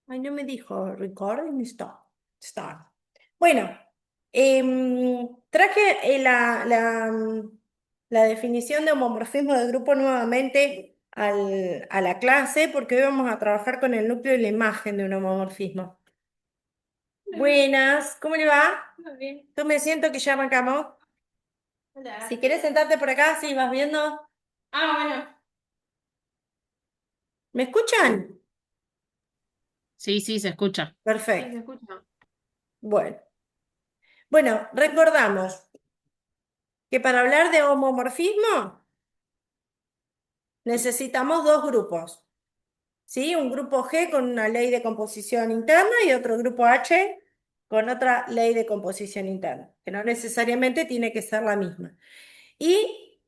Ay, no me dijo recording stop. Start. Bueno, traje la definición de homomorfismo de grupo nuevamente a la clase porque hoy vamos a trabajar con el núcleo y la imagen de un homomorfismo. Buenas, ¿cómo le va? Muy bien. Tú me siento que ya arrancamos. Hola. Si quieres sentarte por acá, sí, vas viendo. Ah, bueno. ¿Me escuchan? Sí, sí, se escucha. Sí, perfecto. Me escucho. Bueno, recordamos que para hablar de homomorfismo necesitamos dos grupos, ¿sí? Un grupo G con una ley de composición interna y otro grupo H con otra ley de composición interna, que no necesariamente tiene que ser la misma. Y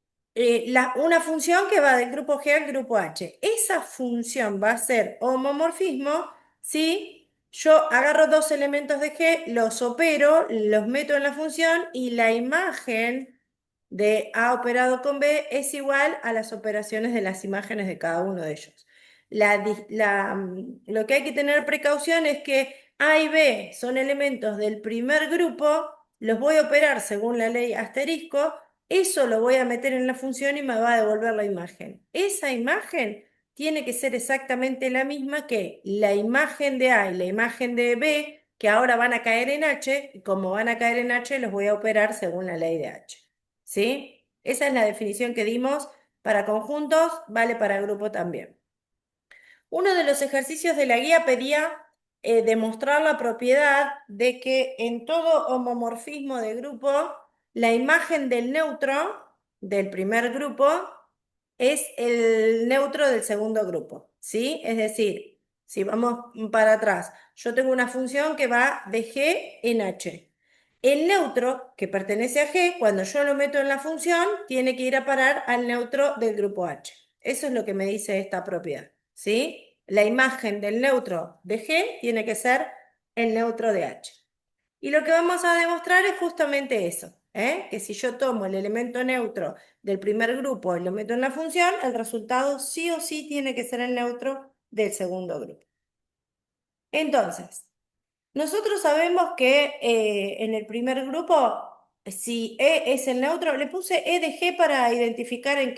una función que va del grupo G al grupo H. Esa función va a ser homomorfismo si yo agarro dos elementos de G, los opero, los meto en la función y la imagen de A operado con B es igual a las operaciones de las imágenes de cada uno de ellos. Lo que hay que tener precaución es que A y B son elementos del primer grupo, los voy a operar según la ley asterisco, eso lo voy a meter en la función y me va a devolver la imagen. Esa imagen tiene que ser exactamente la misma que la imagen de A y la imagen de B, que ahora van a caer en H, y como van a caer en H, los voy a operar según la ley de H. ¿Sí? Esa es la definición que dimos para conjuntos, vale para grupo también. Uno de los ejercicios de la guía pedía demostrar la propiedad de que en todo homomorfismo de grupo, la imagen del neutro del primer grupo es el neutro del segundo grupo, ¿sí? Es decir, si vamos para atrás, yo tengo una función que va de G en H. El neutro que pertenece a G, cuando yo lo meto en la función, tiene que ir a parar al neutro del grupo H. Eso es lo que me dice esta propiedad, ¿sí? La imagen del neutro de G tiene que ser el neutro de H. Y lo que vamos a demostrar es justamente eso, ¿eh? Que si yo tomo el elemento neutro del primer grupo y lo meto en la función, el resultado sí o sí tiene que ser el neutro del segundo grupo. Entonces, nosotros sabemos que en el primer grupo, si E es el neutro, le puse E de G para identificar de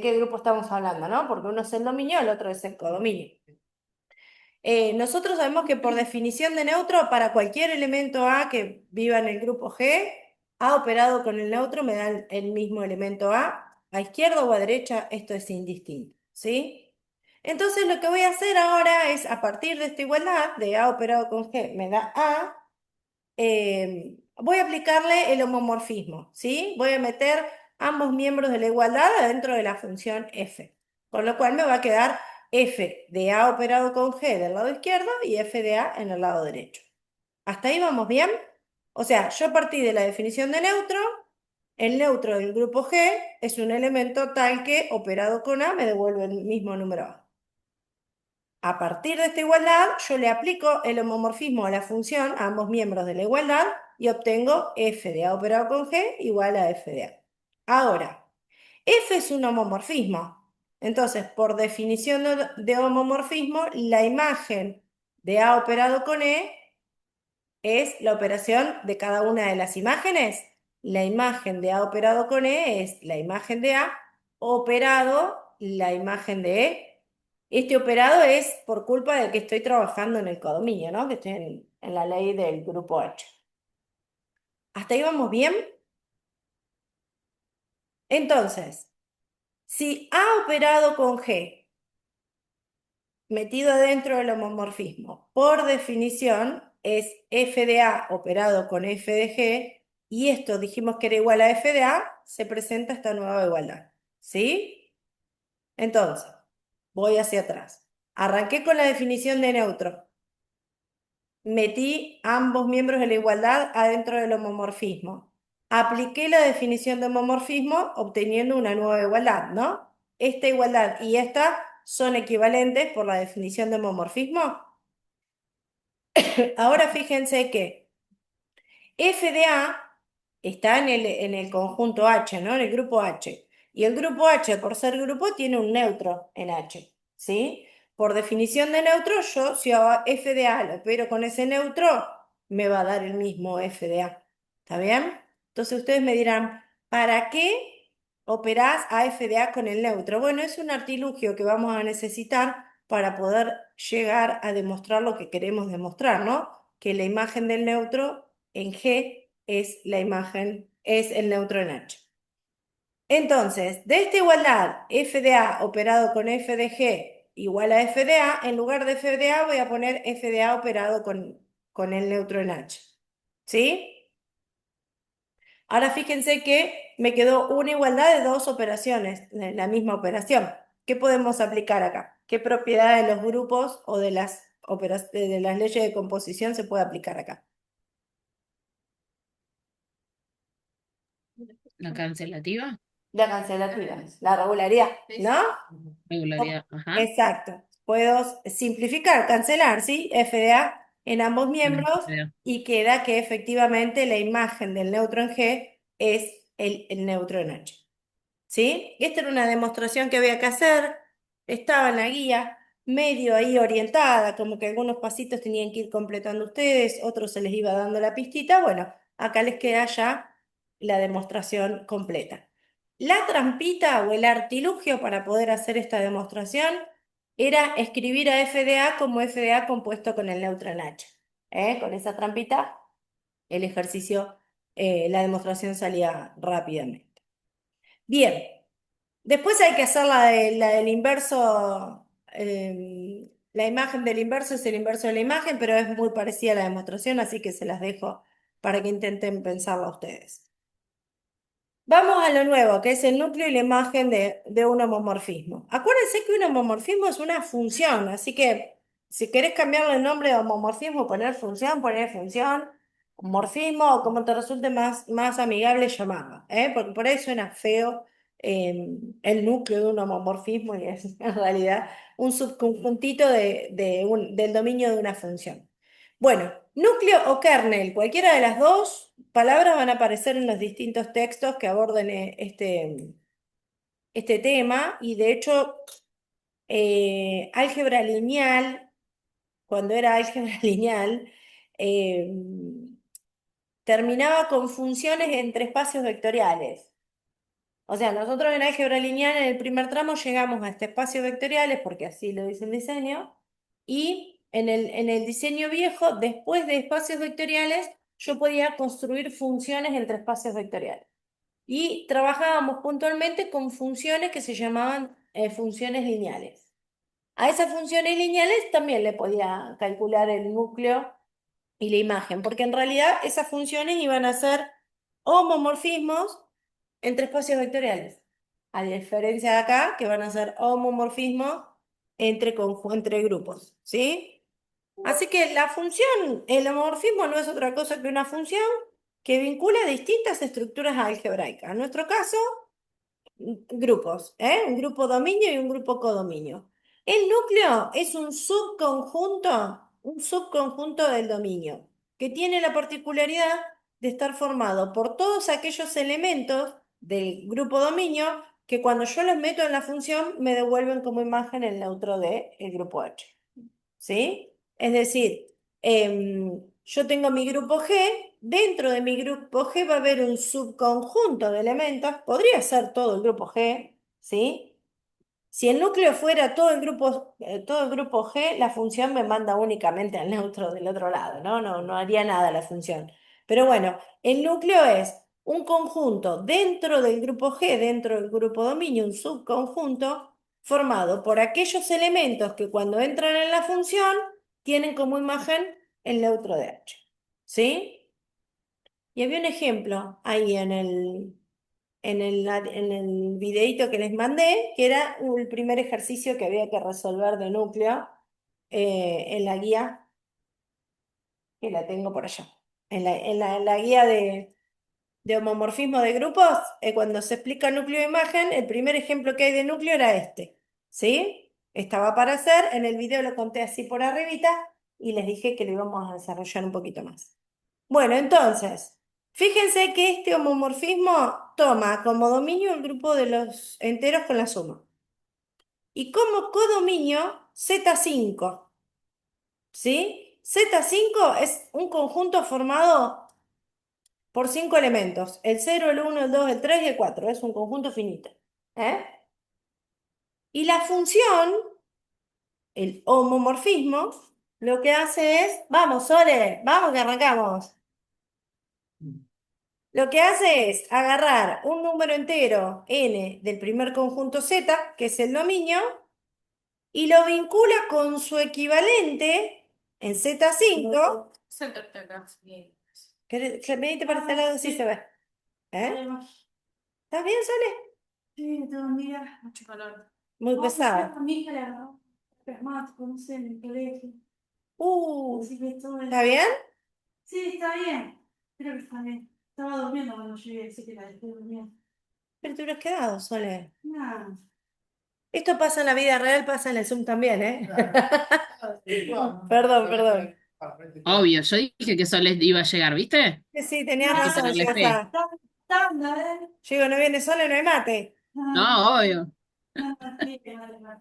qué grupo estamos hablando, ¿no? Porque uno es el dominio, el otro es el codominio. Nosotros sabemos que por definición de neutro, para cualquier elemento A que viva en el grupo G, A operado con el neutro me da el mismo elemento a izquierda o a derecha, esto es indistinto, ¿sí? Entonces lo que voy a hacer ahora es, a partir de esta igualdad de A operado con G me da A, voy a aplicarle el homomorfismo, ¿sí? Voy a meter ambos miembros de la igualdad adentro de la función f, con lo cual me va a quedar f de a operado con g del lado izquierdo y f de a en el lado derecho. ¿Hasta ahí vamos bien? O sea, yo partí de la definición de neutro, el neutro del grupo G es un elemento tal que operado con a me devuelve el mismo número a. A partir de esta igualdad, yo le aplico el homomorfismo a la función a ambos miembros de la igualdad y obtengo f de a operado con g igual a f de a. Ahora, f es un homomorfismo. Entonces, por definición de homomorfismo, la imagen de a operado con e es la operación de cada una de las imágenes. La imagen de a operado con e es la imagen de a operado la imagen de e. Este operado es por culpa de que estoy trabajando en el codominio, ¿no? Que estoy en la ley del grupo H. ¿Hasta ahí vamos bien? Entonces, si A operado con G, metido dentro del homomorfismo, por definición es f de A operado con f de G, y esto dijimos que era igual a f de A, se presenta esta nueva igualdad. ¿Sí? Entonces, voy hacia atrás. Arranqué con la definición de neutro. Metí ambos miembros de la igualdad adentro del homomorfismo. Apliqué la definición de homomorfismo obteniendo una nueva igualdad, ¿no? Esta igualdad y esta son equivalentes por la definición de homomorfismo. Ahora fíjense que f de a está en el conjunto H, ¿no? En el grupo H. Y el grupo H, por ser grupo, tiene un neutro en H, ¿sí? por definición de neutro, yo si a f de a lo opero con ese neutro, me va a dar el mismo f de a. ¿Está bien? Entonces ustedes me dirán, ¿para qué operás a f de a con el neutro? Bueno, es un artilugio que vamos a necesitar para poder llegar a demostrar lo que queremos demostrar, ¿no? Que la imagen del neutro en G es la imagen, es el neutro en H. Entonces, de esta igualdad, f de a operado con f de g igual a f de a, en lugar de f de a voy a poner f de a operado con el neutro en h. ¿Sí? Ahora fíjense que me quedó una igualdad de dos operaciones, de la misma operación. ¿Qué podemos aplicar acá? ¿Qué propiedad de los grupos o de de las leyes de composición se puede aplicar acá? La cancelativa, La cancelativa, la regularidad, ¿no? regularidad, ajá. Exacto. Puedo simplificar, cancelar, ¿sí? F de A en ambos Bueno, miembros y queda que efectivamente la imagen del neutro en G es el neutro en H. ¿Sí? Esta era una demostración que había que hacer, estaba en la guía, medio ahí orientada, como que algunos pasitos tenían que ir completando ustedes, otros se les iba dando la pistita. Bueno, acá les queda ya la demostración completa. La trampita o el artilugio para poder hacer esta demostración era escribir a FDA como FDA compuesto con el neutro en H. Con esa trampita, el ejercicio, la demostración salía rápidamente. Bien, después hay que hacer la del inverso. La imagen del inverso es el inverso de la imagen, pero es muy parecida a la demostración, así que se las dejo para que intenten pensarla ustedes. Vamos a lo nuevo, que es el núcleo y la imagen de un homomorfismo. Acuérdense que un homomorfismo es una función, así que si querés cambiarle el nombre de homomorfismo, poner función, morfismo o como te resulte más amigable llamarlo, ¿eh? Porque por ahí suena feo el núcleo de un homomorfismo y es en realidad un subconjuntito del dominio de una función. Bueno, núcleo o kernel, cualquiera de las dos palabras van a aparecer en los distintos textos que aborden este tema y de hecho álgebra lineal, cuando era álgebra lineal, eh, terminaba con funciones entre espacios vectoriales. O sea, nosotros en álgebra lineal en el primer tramo llegamos a este espacio vectoriales, porque así lo dice el diseño, y en el diseño viejo, después de espacios vectoriales, yo podía construir funciones entre espacios vectoriales. Y trabajábamos puntualmente con funciones que se llamaban funciones lineales. A esas funciones lineales también le podía calcular el núcleo y la imagen, porque en realidad esas funciones iban a ser homomorfismos entre espacios vectoriales. A diferencia de acá, que van a ser homomorfismos entre grupos, ¿sí? Así que la función, el homomorfismo no es otra cosa que una función que vincula distintas estructuras algebraicas. En nuestro caso, grupos, ¿eh? Un grupo dominio y un grupo codominio. El núcleo es un subconjunto del dominio, que tiene la particularidad de estar formado por todos aquellos elementos del grupo dominio que cuando yo los meto en la función me devuelven como imagen el neutro del grupo H. ¿Sí? Es decir, yo tengo mi grupo G, dentro de mi grupo G va a haber un subconjunto de elementos, podría ser todo el grupo G, ¿sí? Si el núcleo fuera todo el grupo G, la función me manda únicamente al neutro del otro lado, ¿no? No haría nada la función. Pero bueno, el núcleo es un conjunto dentro del grupo G, dentro del grupo dominio, un subconjunto formado por aquellos elementos que cuando entran en la función tienen como imagen el neutro de H. ¿Sí? Y había un ejemplo ahí en el videíto que les mandé, que era el primer ejercicio que había que resolver de núcleo en la guía, que la tengo por allá. En la guía de homomorfismo de grupos, cuando se explica núcleo e imagen, el primer ejemplo que hay de núcleo era este, ¿sí? Estaba para hacer, en el video lo conté así por arribita y les dije que lo íbamos a desarrollar un poquito más. Bueno, entonces, fíjense que este homomorfismo toma como dominio el grupo de los enteros con la suma. Y como codominio Z5, ¿sí? Z5 es un conjunto formado por 5 elementos, el cero, el uno, el 2, el 3 y el 4. Es un conjunto finito. ¿Eh? Y la función, el homomorfismo, lo que hace es, vamos, Sole, vamos que arrancamos. Lo que hace es agarrar un número entero n del primer conjunto Z, que es el dominio, y lo vincula con su equivalente en Z5. Sentarte acá. Bien. Venite para este lado, sí se ve. ¿Eh? ¿Estás bien, Sole? Sí, todo un día, mucho calor. Muy No, pesada. a mi hija le agarró asmático, no sé, en el colegio. Así que todo ¿Está bien? Sí, está bien. Creo que está bien. Estaba durmiendo cuando llegué, así que la dejé durmiendo. Pero te hubieras quedado, Sole. Nada. Esto pasa en la vida real, pasa en el Zoom también, ¿eh? Perdón, perdón. Obvio, yo dije que Soles iba a llegar, ¿viste? Sí, tenías Hay que razón, tenerle ya fe. está. Tanda, ¿eh? Llego, no viene Sole, no hay mate. No, obvio. Sí, vale, vale.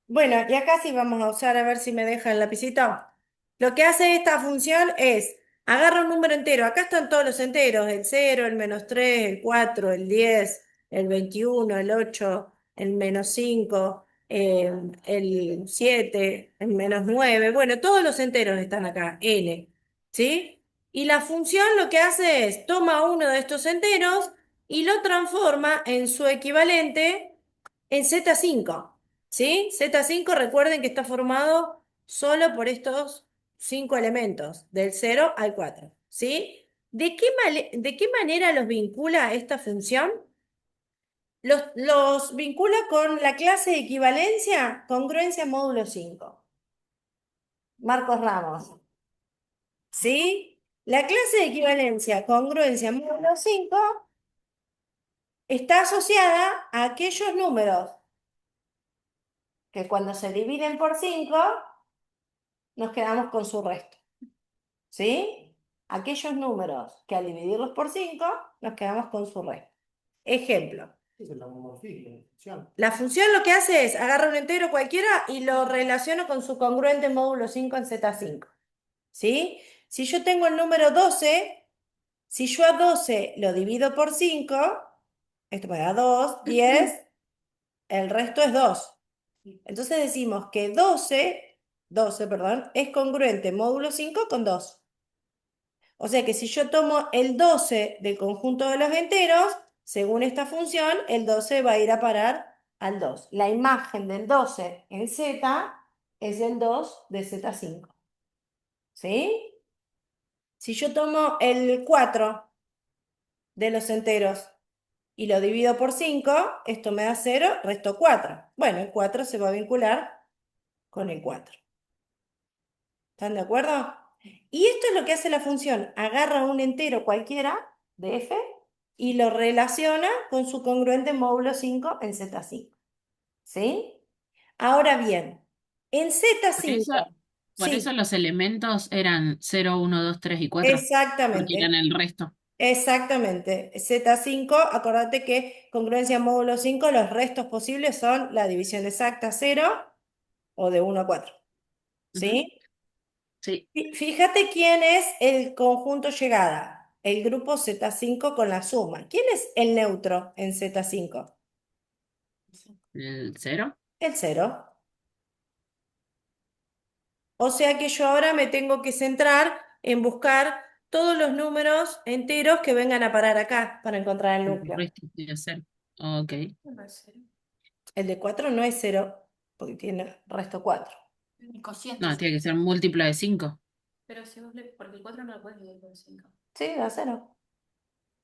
Bueno, y acá sí vamos a usar a ver si me deja el lapicito. Lo que hace esta función es, agarra un número entero, acá están todos los enteros, el cero, el -3, el 4, el 10, el 21, el 8, el -5, el 7, el -9, bueno, todos los enteros están acá, n, ¿sí? Y la función lo que hace es, toma uno de estos enteros y lo transforma en su equivalente en Z5. ¿Sí? Z5, recuerden que está formado solo por estos 5 elementos, del 0 al 4. ¿Sí? ¿De qué manera los vincula esta función? Los vincula con la clase de equivalencia, congruencia módulo 5. Marcos Ramos. ¿Sí? La clase de equivalencia, congruencia módulo 5 está asociada a aquellos números que cuando se dividen por 5 nos quedamos con su resto. ¿Sí? Aquellos números que al dividirlos por 5 nos quedamos con su resto. Ejemplo. Es el homomorfismo, función. La función lo que hace es agarrar un entero cualquiera y lo relaciono con su congruente módulo 5 en Z5. ¿Sí? Si yo tengo el número 12, si yo a 12 lo divido por 5, esto me da 2, 10, el resto es 2. Entonces decimos que 12, perdón, es congruente módulo 5 con 2. O sea que si yo tomo el 12 del conjunto de los enteros, según esta función, el 12 va a ir a parar al 2. La imagen del 12 en Z es el 2 de Z5. ¿Sí? Si yo tomo el 4 de los enteros y lo divido por 5, esto me da 0, resto 4. Bueno, el 4 se va a vincular con el 4. ¿Están de acuerdo? Y esto es lo que hace la función. Agarra un entero cualquiera de f y lo relaciona con su congruente módulo 5 en Z5. ¿Sí? Ahora bien, en Por eso, Z5, por eso sí, los elementos eran 0, 1, 2, 3 y 4, porque eran exactamente, el resto. exactamente. Z5, acordate que congruencia módulo 5, los restos posibles son la división exacta 0 o de 1 a 4. Ujú. ¿Sí? Sí, Fíjate quién es el conjunto llegada, el grupo Z5 con la suma. ¿Quién es el neutro en Z5? el 0. El cero. O sea que yo ahora me tengo que centrar en buscar todos los números enteros que vengan a parar acá para encontrar el El núcleo. resto debe ser. Ok. El de 4 no es cero, porque tiene resto 4. El cociente. No, tiene que ser múltiplo de 5. Pero si vos le. Porque el 4 no lo puedes dividir por 5. Sí, da cero.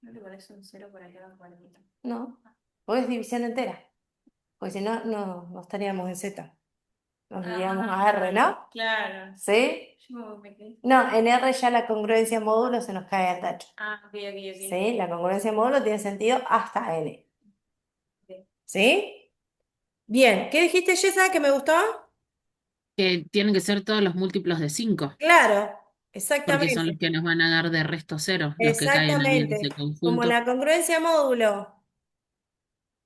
¿No le parece un 0 por acá abajo a la mitad? No, porque es división entera. Porque si no, no estaríamos en Z. Nos iríamos a R, ¿no? Claro. ¿Sí? Yo me quedé. No, en R ya la congruencia módulo se nos cae al tacho. Ah, ok, ok, ok. ¿Sí? La congruencia módulo tiene sentido hasta N. Ok. ¿Sí? Bien, ¿qué dijiste, Yesa, que me gustó? Que tienen que ser todos los múltiplos de 5, Claro, porque son los exactamente, que nos van a dar de resto 0, los que caen ahí en ese exactamente. Como conjunto. la congruencia módulo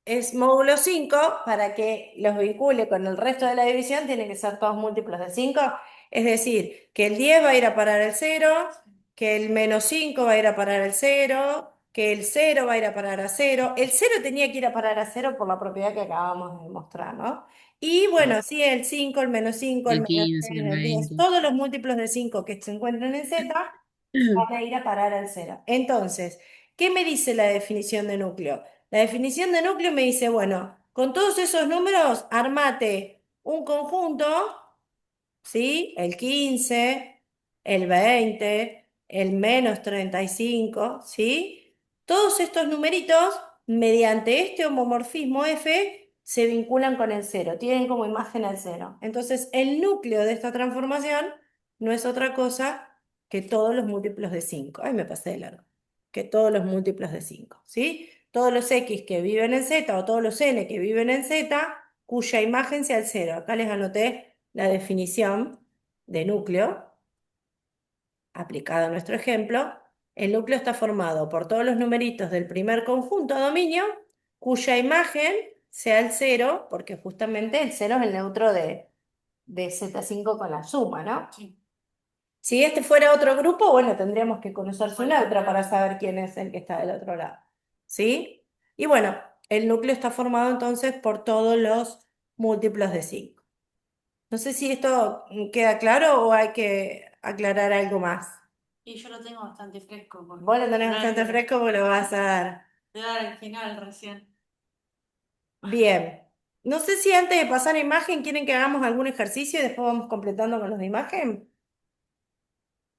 es módulo 5 para que los vincule con el resto de la división, tienen que ser todos múltiplos de 5. Es decir, que el 10 va a ir a parar el 0, que el -5 va a ir a parar el 0, que el 0 va a ir a parar a 0. El 0 tenía que ir a parar a 0 por la propiedad que acabamos de demostrar, ¿no? Y Ah, bueno, sí, el 5, el -5, el el 15, -10, el el 10, 20. todos los múltiplos de 5 que se encuentran en Z van a ir a parar al 0. Entonces, ¿qué me dice la definición de núcleo? La definición de núcleo me dice, bueno, con todos esos números, armate un conjunto, ¿sí? El 15, el 20, el -35, ¿sí? Todos estos numeritos, mediante este homomorfismo F, se vinculan con el cero, tienen como imagen el cero. Entonces, el núcleo de esta transformación no es otra cosa que todos los múltiplos de 5. Ay, me pasé de largo. Que todos los múltiplos de 5, ¿sí? Todos los X que viven en Z o todos los N que viven en Z, cuya imagen sea el cero. Acá les anoté la definición de núcleo aplicada a nuestro ejemplo. El núcleo está formado por todos los numeritos del primer conjunto dominio, cuya imagen sea el cero, porque justamente el cero es el neutro de Z5 con la suma, ¿no? Sí. Si este fuera otro grupo, bueno, tendríamos que conocer su neutro para saber quién es el que está del otro lado. ¿Sí? Y bueno, el núcleo está formado entonces por todos los múltiplos de 5. No sé si esto queda claro o hay que aclarar algo más. Y yo lo tengo bastante fresco porque Vos lo tenés no bastante es fresco porque lo vas a dar. de dar el final recién. Bien. No sé si antes de pasar a imagen quieren que hagamos algún ejercicio y después vamos completando con los de imagen.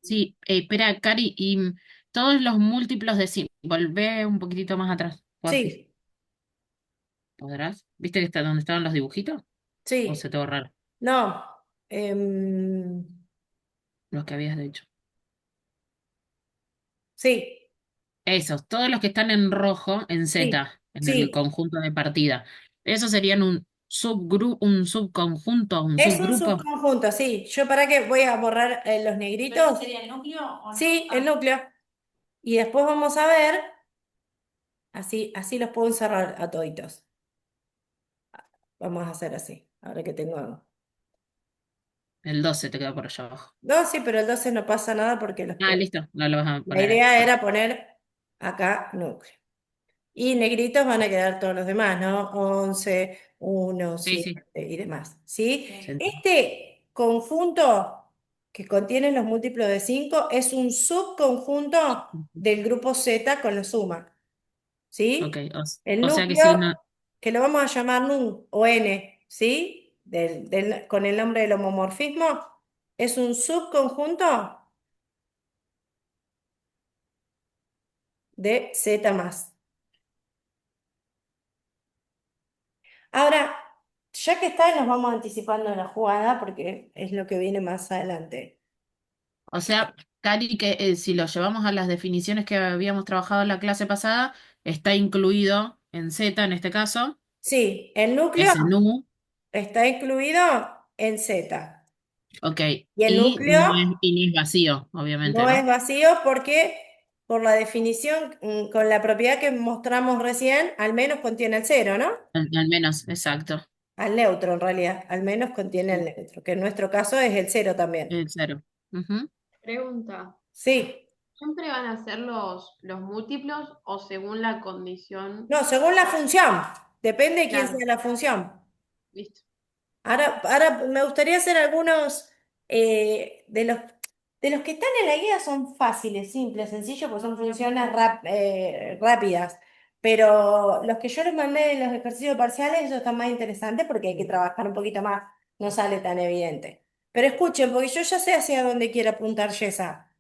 Sí, espera, Cari, y todos los múltiplos de 5. Volvé un poquitito más atrás, porfis. Sí, ¿Podrás? ¿Viste que está donde estaban los dibujitos? ¿O se sí. te borraron raro? No. em, Los que habías dicho. sí, Esos, todos los que están en rojo, en sí, Z, en el sí. conjunto de partida. Esos serían un subgrupo, un subconjunto, un Es un subgrupo. subconjunto, sí. Yo para qué voy a borrar los ¿Pero ese negritos. sería el núcleo o no? Sí, el núcleo. Y después vamos a ver, así los puedo encerrar a toditos. Vamos a hacer así, ahora que tengo. El 12 te queda por allá abajo. No, sí, pero el 12 no pasa nada porque Ah, listo, no lo vas a la poner ahí. idea era Perfecto. poner acá núcleo. Y negritos van a quedar todos los demás, ¿no? 11, 1, Sí, 7 sí, y demás, ¿sí? se Sí. entiende. Este conjunto que contiene los múltiplos de 5 es un subconjunto Ujú. del grupo Z con la suma, Ok, ¿sí? El o sea que núcleo, si no, que lo vamos a llamar NU o N, ¿sí? Con el nombre del homomorfismo, es un subconjunto de Z más. Ahora, ya que está, nos vamos anticipando en la jugada porque es lo que viene más adelante. o sea, Cari, que si lo llevamos a las definiciones que habíamos trabajado en la clase pasada, está incluido en Z en este caso, Sí, el núcleo ese nu, está incluido en Z. ok, Y el núcleo y no es vacío, obviamente, no es ¿no? vacío porque, por la definición, con la propiedad que mostramos recién, al menos contiene el cero, ¿no? Al menos, exacto. Al neutro, en realidad. Al menos contiene el Sí, neutro, que en nuestro caso es el cero también. el cero. Ujú. Pregunta, Sí. ¿siempre van a ser los múltiplos o según la condición? No, según la función. Depende de quién sea Claro, la función. listo. Ahora me gustaría hacer algunos de los que están en la guía son fáciles, simples, sencillos, porque son funciones rápidas. Pero los que yo les mandé en los ejercicios parciales, esos están más interesantes porque hay que trabajar un poquito más, no sale tan evidente. Pero escuchen, porque yo ya sé hacia dónde quiere apuntar Yesa.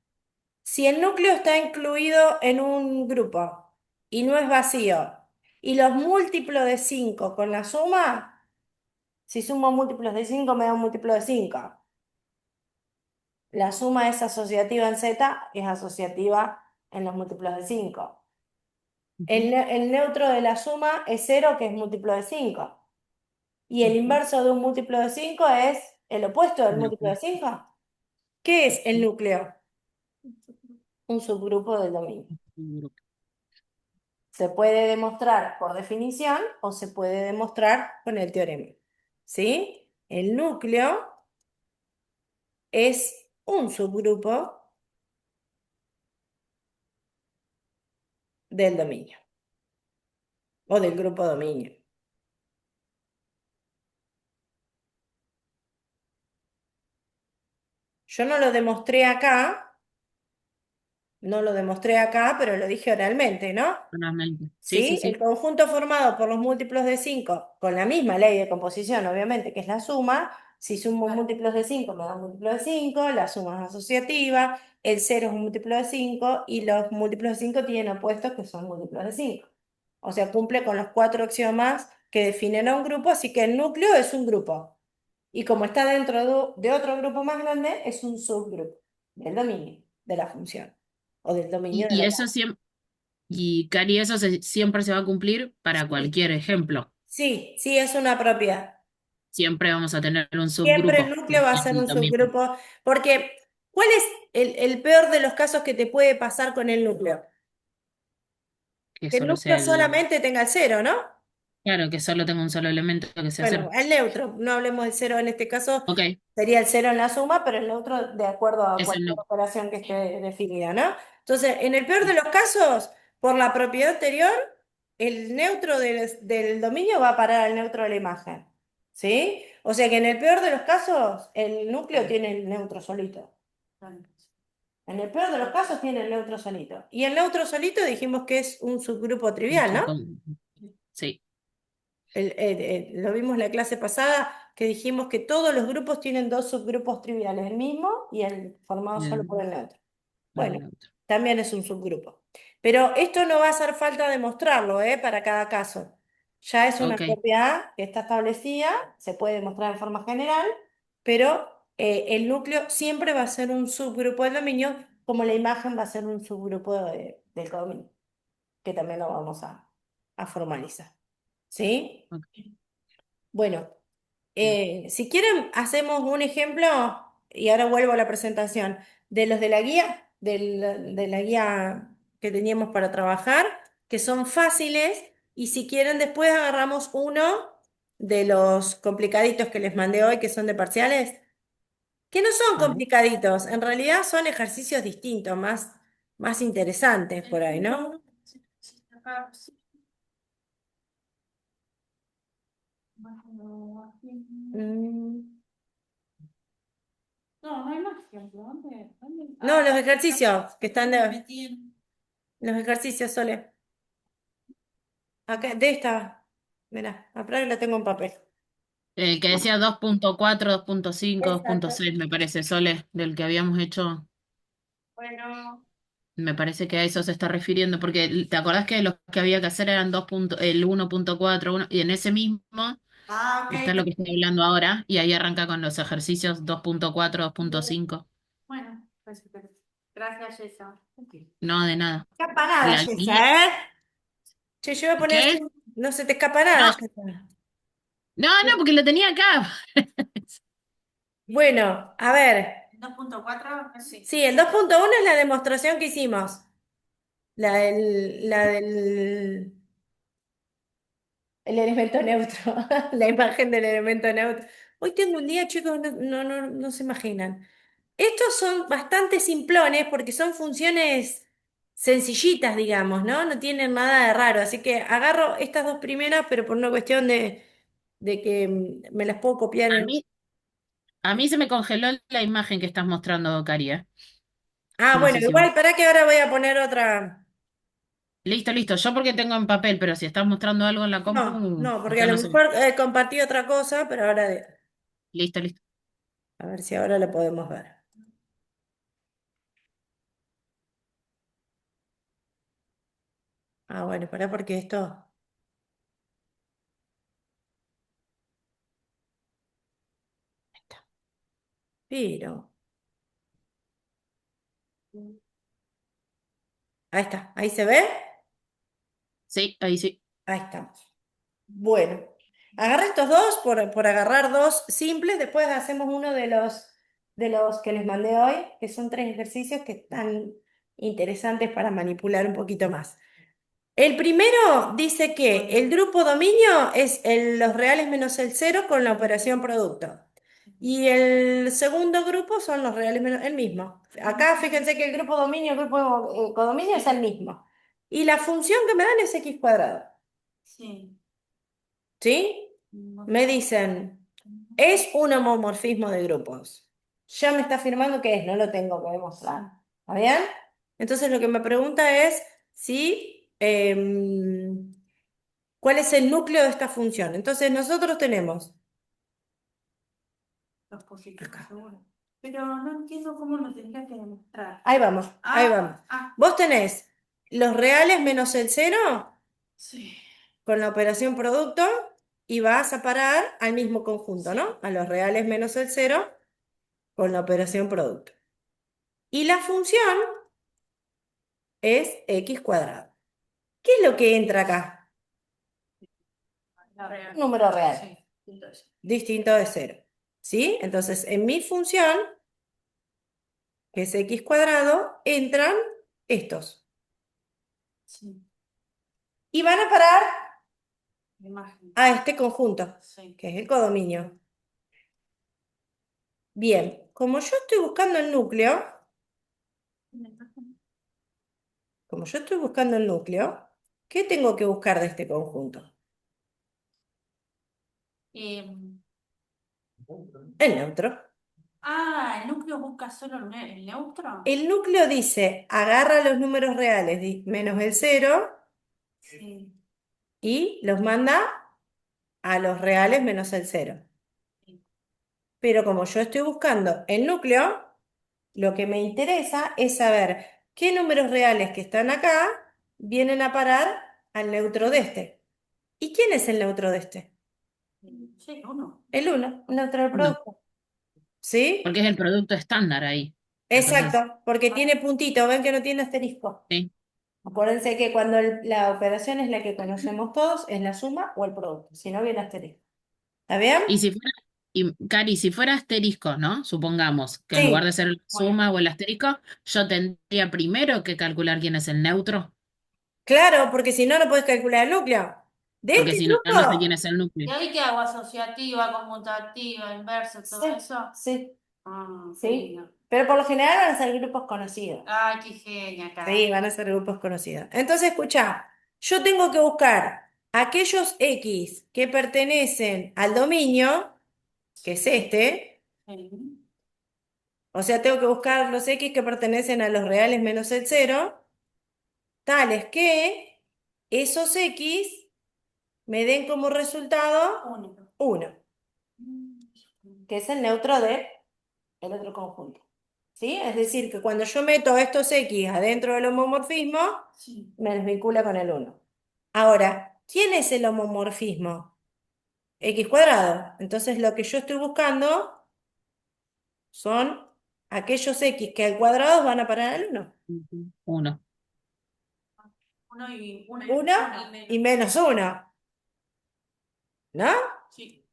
Si el núcleo está incluido en un grupo y no es vacío, y los múltiplos de 5 con la suma. Si sumo múltiplos de 5 me da un múltiplo de 5. La suma es asociativa en Z, es asociativa en los múltiplos de 5. Ujú. El neutro de la suma es 0, que es múltiplo de 5. Y el Ujú. inverso de un múltiplo de 5 es el opuesto del Lo múltiplo de opuesto. 5. ¿Qué es el Ujú. núcleo? Un subgrupo del dominio. Se puede demostrar por definición o se puede demostrar con el teorema. ¿Sí? El núcleo es un subgrupo del dominio o del grupo dominio. Yo no lo demostré acá, pero lo dije oralmente, ¿no? Solamente. Sí, sí, ¿Sí? El sí. conjunto formado por los múltiplos de 5 con la misma ley de composición, obviamente, que es la suma. Si sumo múltiplos de 5 me da un múltiplo de 5, la suma es asociativa, el cero es un múltiplo de 5 y los múltiplos de 5 tienen opuestos que son múltiplos de 5. O sea, cumple con los 4 axiomas que definen a un grupo, así que el núcleo es un grupo. Y como está dentro de otro grupo más grande, es un subgrupo del dominio de la función o del dominio de Y la. eso siempre, y Cari, eso siempre se va a cumplir para Sí, cualquier ejemplo. sí, sí, es una propiedad. Siempre vamos a tener un Siempre el subgrupo. núcleo va a ser Es un lo mismo, subgrupo, porque ¿cuál es el peor de los casos que te puede pasar con el núcleo? que Que el solo núcleo sea el, solamente tenga el cero, ¿no? claro, que solo tenga un solo elemento que sea Bueno, cero. el neutro, no hablemos del cero en este caso, Ok, sería el cero en la suma, pero el neutro de acuerdo a es el cualquier no. operación que esté definida, ¿no? Entonces, en el peor de los casos, por la propiedad anterior, el neutro del dominio va a parar al neutro de la imagen, ¿sí? O sea que en el peor de los casos, el núcleo tiene el neutro solito. En el peor de los casos tiene el neutro solito. Y el neutro solito dijimos que es un subgrupo trivial, ¿no? Sí, Lo vimos en la clase pasada que dijimos que todos los grupos tienen dos subgrupos triviales, el mismo y el formado solo por el, el neutro. el Bueno, neutro. también es un subgrupo. Pero esto no va a hacer falta demostrarlo, para cada caso. Ya es una Ok, propiedad que está establecida, se puede demostrar en forma general, pero el núcleo siempre va a ser un subgrupo del dominio, como la imagen va a ser un subgrupo del codominio, que también lo vamos a formalizar. ¿Sí? ok. Bueno, Bien. si quieren, hacemos un ejemplo, y ahora vuelvo a la presentación, de los de la guía, de la guía que teníamos para trabajar, que son fáciles, y si quieren, después agarramos uno de los complicaditos que les mandé hoy, que son de parciales, que no son A ver. complicaditos, en realidad son ejercicios distintos, más interesantes por ahí, ¿no? Mm, No, no hay más ejemplo. ¿Dónde? No, Ah, los ejercicios que están me de. metí en. Los ejercicios, Sole. Acá, de esta. Mirá, acá la tengo en papel. El que decía 2.4, 2.5, Exacto. 2.6, me parece, Sole, del que habíamos hecho, Bueno. me parece que a eso se está refiriendo, porque ¿te acordás que los que había que hacer eran el 1.4, y en ese mismo Ah, está ok. lo que estoy hablando ahora, y ahí arranca con los ejercicios 2.4, 2.5. Bueno, pues, gracias, Jessa. No, de nada. Escapa nada, La Yesa, guía, ¿eh? Che, yo voy a poner ¿qué? así. No se te escapa nada, No, Yesa. no, no, porque lo tenía acá. Bueno, a ver. 2.4, sí. Sí, el 2.1 es la demostración que hicimos. La del el elemento neutro. La imagen del elemento neutro. Hoy tengo un día, chicos, no se imaginan. Estos son bastante simplones porque son funciones sencillitas, digamos, ¿no? No tienen nada de raro. Así que agarro estas dos primeras, pero por una cuestión de que me las puedo copiar A en. mí, a mí se me congeló la imagen que estás mostrando, Cari, ¿eh? Ah, No bueno, sé si vos. igual, para que ahora voy a poner otra. Listo, listo. Yo porque tengo en papel, pero si estás mostrando algo en la No, compu, no, porque a yo lo no sé. mejor compartí otra cosa, pero ahora Listo, listo. a ver si ahora lo podemos ver. Ah, bueno, pará porque esto. Pero. Ahí está, ahí se ve. Sí, ahí sí. Ahí estamos. Bueno, agarré estos dos por agarrar dos simples, después hacemos uno de los que les mandé hoy, que son 3 ejercicios que están interesantes para manipular un poquito más. El primero dice que el grupo dominio es los reales menos el cero con la operación producto. Y el segundo grupo son los reales menos el mismo. Acá fíjense que el grupo dominio, el grupo codominio es el mismo. Y la función que me dan es x cuadrado. Sí. ¿Sí? Me dicen, es un homomorfismo de grupos. Ya me está afirmando que es, no lo tengo que demostrar. ¿Está bien? Entonces lo que me pregunta es si, ¿cuál es el núcleo de esta función? Entonces nosotros tenemos Los positivos, acá. seguro. Pero no entiendo cómo lo tendría que demostrar. Ahí vamos, ahí vamos. Vos tenés los reales menos el cero Sí. con la operación producto y vas a parar al mismo conjunto, Sí. ¿no? A los reales menos el cero con la operación producto. Y la función es x cuadrado. ¿Qué es lo que entra acá? La real. Un número real, Sí. Entonces. distinto de cero. ¿Sí? Entonces, en mi función, que es x cuadrado, entran estos. Sí. Y van a parar La imagen. a este conjunto, Sí. que es el codominio. Bien, como yo estoy buscando el núcleo, ¿qué tengo que buscar de este conjunto? El neutro. El núcleo busca solo el neutro. El núcleo dice, agarra los números reales menos el cero Sí. y los manda a los reales menos el cero. Pero como yo estoy buscando el núcleo, lo que me interesa es saber qué números reales que están acá vienen a parar al neutro de este. ¿Y quién es el neutro de este? Sí, uno. El 1, el neutro del No, producto. ¿Sí? porque es el producto estándar ahí. Entonces, Exacto, porque tiene puntito, ven que no tiene asterisco. sí. Acuérdense que cuando la operación es la que conocemos todos, es la suma o el producto, si no viene asterisco. ¿Está bien? Y si fuera, y Cari, si fuera asterisco, ¿no? Supongamos que en lugar Sí, de ser la Bueno. suma o el asterisco, yo tendría primero que calcular quién es el neutro, claro, porque si no, no puedes calcular el núcleo. De porque este si no, grupo, no sé quién es el ¿Y núcleo. ahí qué hago? ¿Asociativa, conmutativa, inversa, todo sí, eso? sí, Qué sí. lindo. Pero por lo general van a ser grupos conocidos. Ay, qué genia, Sí, cara. van a ser grupos conocidos. Entonces, escucha, yo tengo que buscar aquellos X que pertenecen al dominio, que es este, Sí. o sea, tengo que buscar los X que pertenecen a los reales menos el cero, tales que esos X me den como resultado Único. 1, que es el neutro del otro conjunto. ¿Sí? Es decir, que cuando yo meto estos X adentro del homomorfismo, Sí. me desvincula con el 1. Ahora, ¿quién es el homomorfismo? X cuadrado. Entonces, lo que yo estoy buscando son aquellos X que al cuadrado van a parar al 1. Ujú. Uno. Uno 1 y menos 1, ¿no? Sí.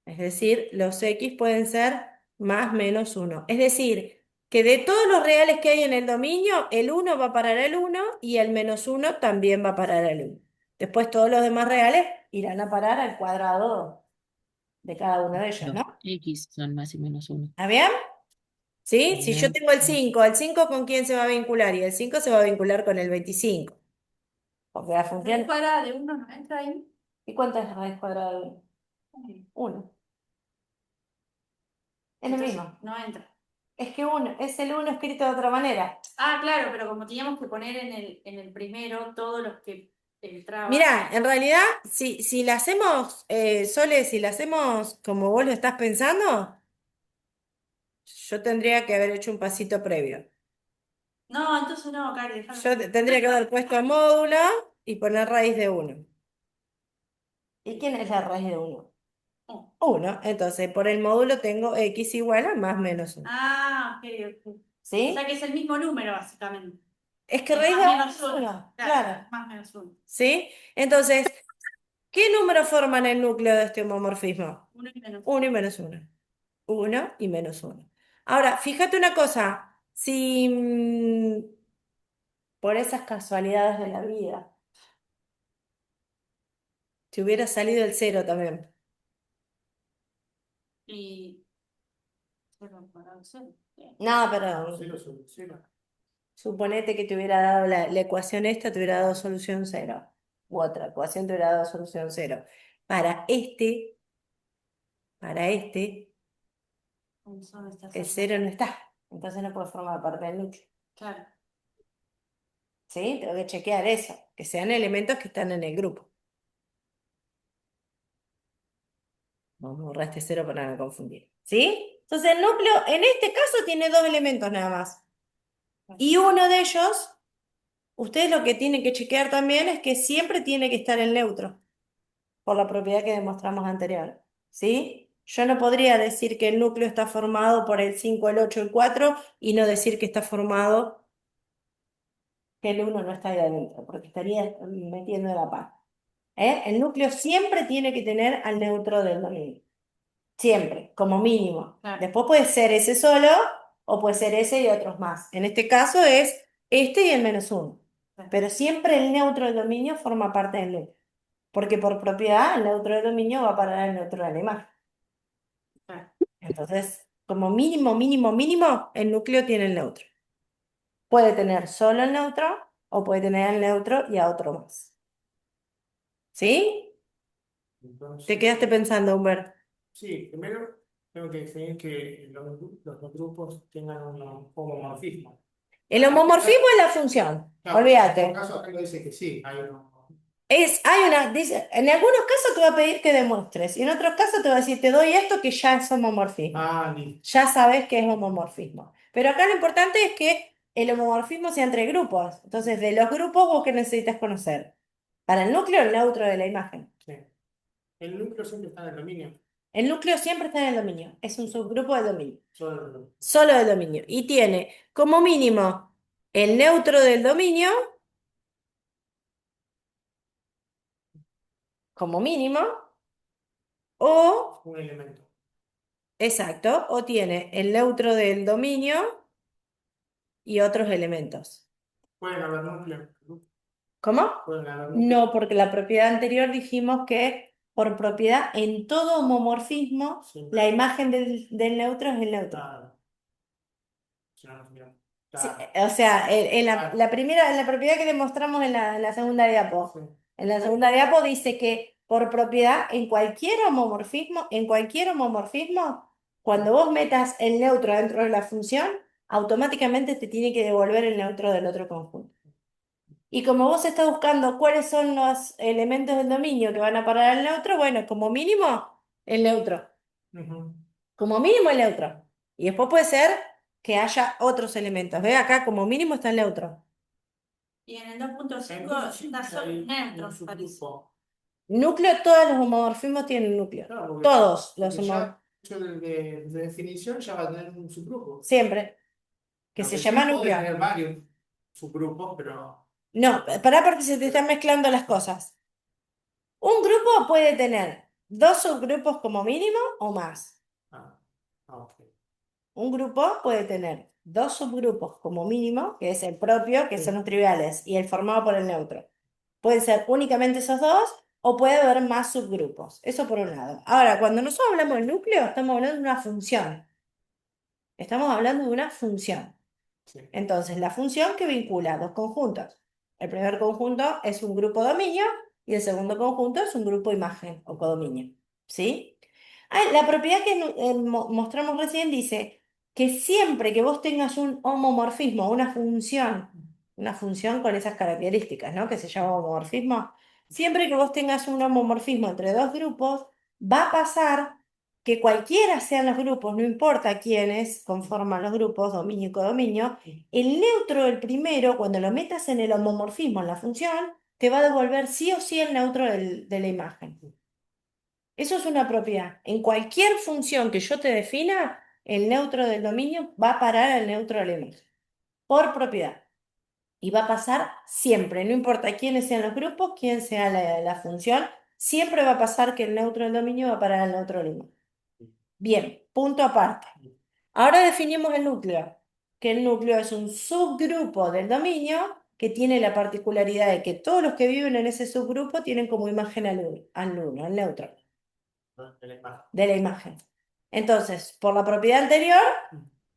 Es decir, los X pueden ser más menos 1. Es decir, que de todos los reales que hay en el dominio, el 1 va a parar al 1 y el menos 1 también va a parar al 1. Después todos los demás reales irán a parar al cuadrado de cada uno de ellos, Los ¿no? X son más y menos uno. ¿Está bien? ¿Sí? Si yo Bien. tengo el 5 ¿con quién se va a vincular? Y el 5 se va a vincular con el 25. Porque la ¿Raíz función... cuadrada de uno no entra ahí? ¿Y cuánto es la raíz cuadrada de 1? 1. Es lo Entonces, mismo. no entra. Es que 1 es el 1 escrito de otra manera. Claro, pero como teníamos que poner en el primero todos los que entraban. Mirá, en realidad, si la hacemos, Sole, si la hacemos como vos lo estás pensando, yo tendría que haber hecho un pasito previo. No, entonces no, Cari, déjalo. Yo tendría que haber puesto el módulo y poner raíz de 1. ¿Y quién es la raíz de 1? Oh. 1. Entonces, por el módulo tengo x igual a más menos 1. Ok, ok. O ¿Sí? sea que es el mismo número, básicamente. Es que Es raíz de más 1 menos es uno. 1. Claro, Claro. más menos uno. ¿Sí? Entonces, ¿qué números forman el núcleo de este homomorfismo? Uno y menos 1 y menos 1. 1 y menos 1. Ahora, fíjate una cosa. Si por esas casualidades de la vida. Si hubiera salido el cero también. Y cero para cero. Bien. No, pero Cero sobre cero. suponete que te hubiera dado la ecuación esta, te hubiera dado solución cero. U otra ecuación te hubiera dado solución cero. Para este, El sol está el cerca. cero no está. Entonces no puede formar parte del núcleo. Claro. ¿Sí? Tengo que chequear eso, que sean elementos que están en el grupo. Vamos a borrar este cero para no confundir. ¿Sí? Entonces el núcleo, en este caso, tiene dos elementos nada más. Y uno de ellos, ustedes lo que tienen que chequear también es que siempre tiene que estar en neutro, por la propiedad que demostramos anterior. ¿Sí? Yo no podría decir que el núcleo está formado por el 5, el 8, el 4 y no decir que está formado, que el 1 no está ahí adentro, porque estaría metiendo la pata. El núcleo siempre tiene que tener al neutro del dominio. Siempre, como mínimo. Claro. Después puede ser ese solo o puede ser ese y otros más. En este caso es este y el -1. Claro. Pero siempre el neutro del dominio forma parte del núcleo. Porque por propiedad el neutro del dominio va a parar al neutro de la imagen. Claro. Entonces, como mínimo, mínimo, mínimo, el núcleo tiene el neutro. Puede tener solo el neutro o puede tener el neutro y a otro más. ¿Sí? Entonces, ¿Te quedaste pensando, Humberto? sí, primero tengo que definir que los dos grupos tengan un homomorfismo. El homomorfismo es la función. Claro, Olvídate. en este caso acá lo dice que sí, hay uno. En algunos casos te va a pedir que demuestres, y en otros casos te va a decir, te doy esto que ya es homomorfismo. Ah, listo. Ya sabes que es homomorfismo. Pero acá lo importante es que el homomorfismo sea entre grupos. Entonces, de los grupos, ¿vos qué necesitas conocer? Para el núcleo, el neutro de la imagen. Sí. El núcleo siempre está en el dominio. El núcleo siempre está en el dominio. Es un subgrupo del dominio. Solo Solo del dominio. Y tiene como mínimo el neutro del dominio, como mínimo, o, un elemento. exacto, o tiene el neutro del dominio y otros elementos. Pueden haber núcleos. ¿Cómo? Pueden haber núcleos. No, porque la propiedad anterior dijimos que por propiedad en todo homomorfismo Sí. la imagen del neutro es el neutro. Claro. Si no, no, no. Sí, Claro. o sea, en Claro. la primera, en la propiedad que demostramos en la segunda diapo. Sí. En la segunda diapo dice que por propiedad en cualquier homomorfismo, cuando vos metas el neutro dentro de la función, automáticamente te tiene que devolver el neutro del otro conjunto. Y como vos estás buscando cuáles son los elementos del dominio que van a parar al neutro, bueno, como mínimo el neutro. Ujú. Como mínimo el neutro. Y después puede ser que haya otros elementos. ¿Ve? Acá como mínimo está el neutro. Y en el 2.5 Entonces, está sí, solo hay neutros, un parece. subgrupo. Núcleo, todos los homomorfismos tienen núcleo. Claro, porque- Todos los porque homomorfismos. ya hecho de definición ya va a tener un subgrupo. Siempre. Que se Aunque llama sí puede núcleo. tener varios subgrupos, pero No, pará porque se te están mezclando las cosas. Un grupo puede tener dos subgrupos como mínimo o más. ah, ok. Un grupo puede tener dos subgrupos como mínimo, que es el propio, que Sí. son los triviales, y el formado por el neutro. Pueden ser únicamente esos dos o puede haber más subgrupos. Eso por un lado. Ahora, cuando nosotros hablamos del núcleo, estamos hablando de una función. Estamos hablando de una función. Sí. Entonces, la función que vincula dos conjuntos. El primer conjunto es un grupo dominio y el segundo conjunto es un grupo imagen o codominio. ¿Sí? La propiedad que mostramos recién dice que siempre que vos tengas un homomorfismo, una función con esas características, ¿no? Que se llama homomorfismo, siempre que vos tengas un homomorfismo entre dos grupos, va a pasar que cualquiera sean los grupos, no importa quiénes conforman los grupos, dominio y codominio, el neutro del primero, cuando lo metas en el homomorfismo en la función, te va a devolver sí o sí el neutro de la imagen. Eso es una propiedad. En cualquier función que yo te defina, el neutro del dominio va a parar al neutro de la imagen, por propiedad. Y va a pasar siempre, no importa quiénes sean los grupos, quién sea la función, siempre va a pasar que el neutro del dominio va a parar al neutro de la imagen. Bien, punto aparte. Ahora definimos el núcleo, que el núcleo es un subgrupo del dominio que tiene la particularidad de que todos los que viven en ese subgrupo tienen como imagen al neutro ¿no? De la imagen. de la imagen. Entonces, por la propiedad anterior,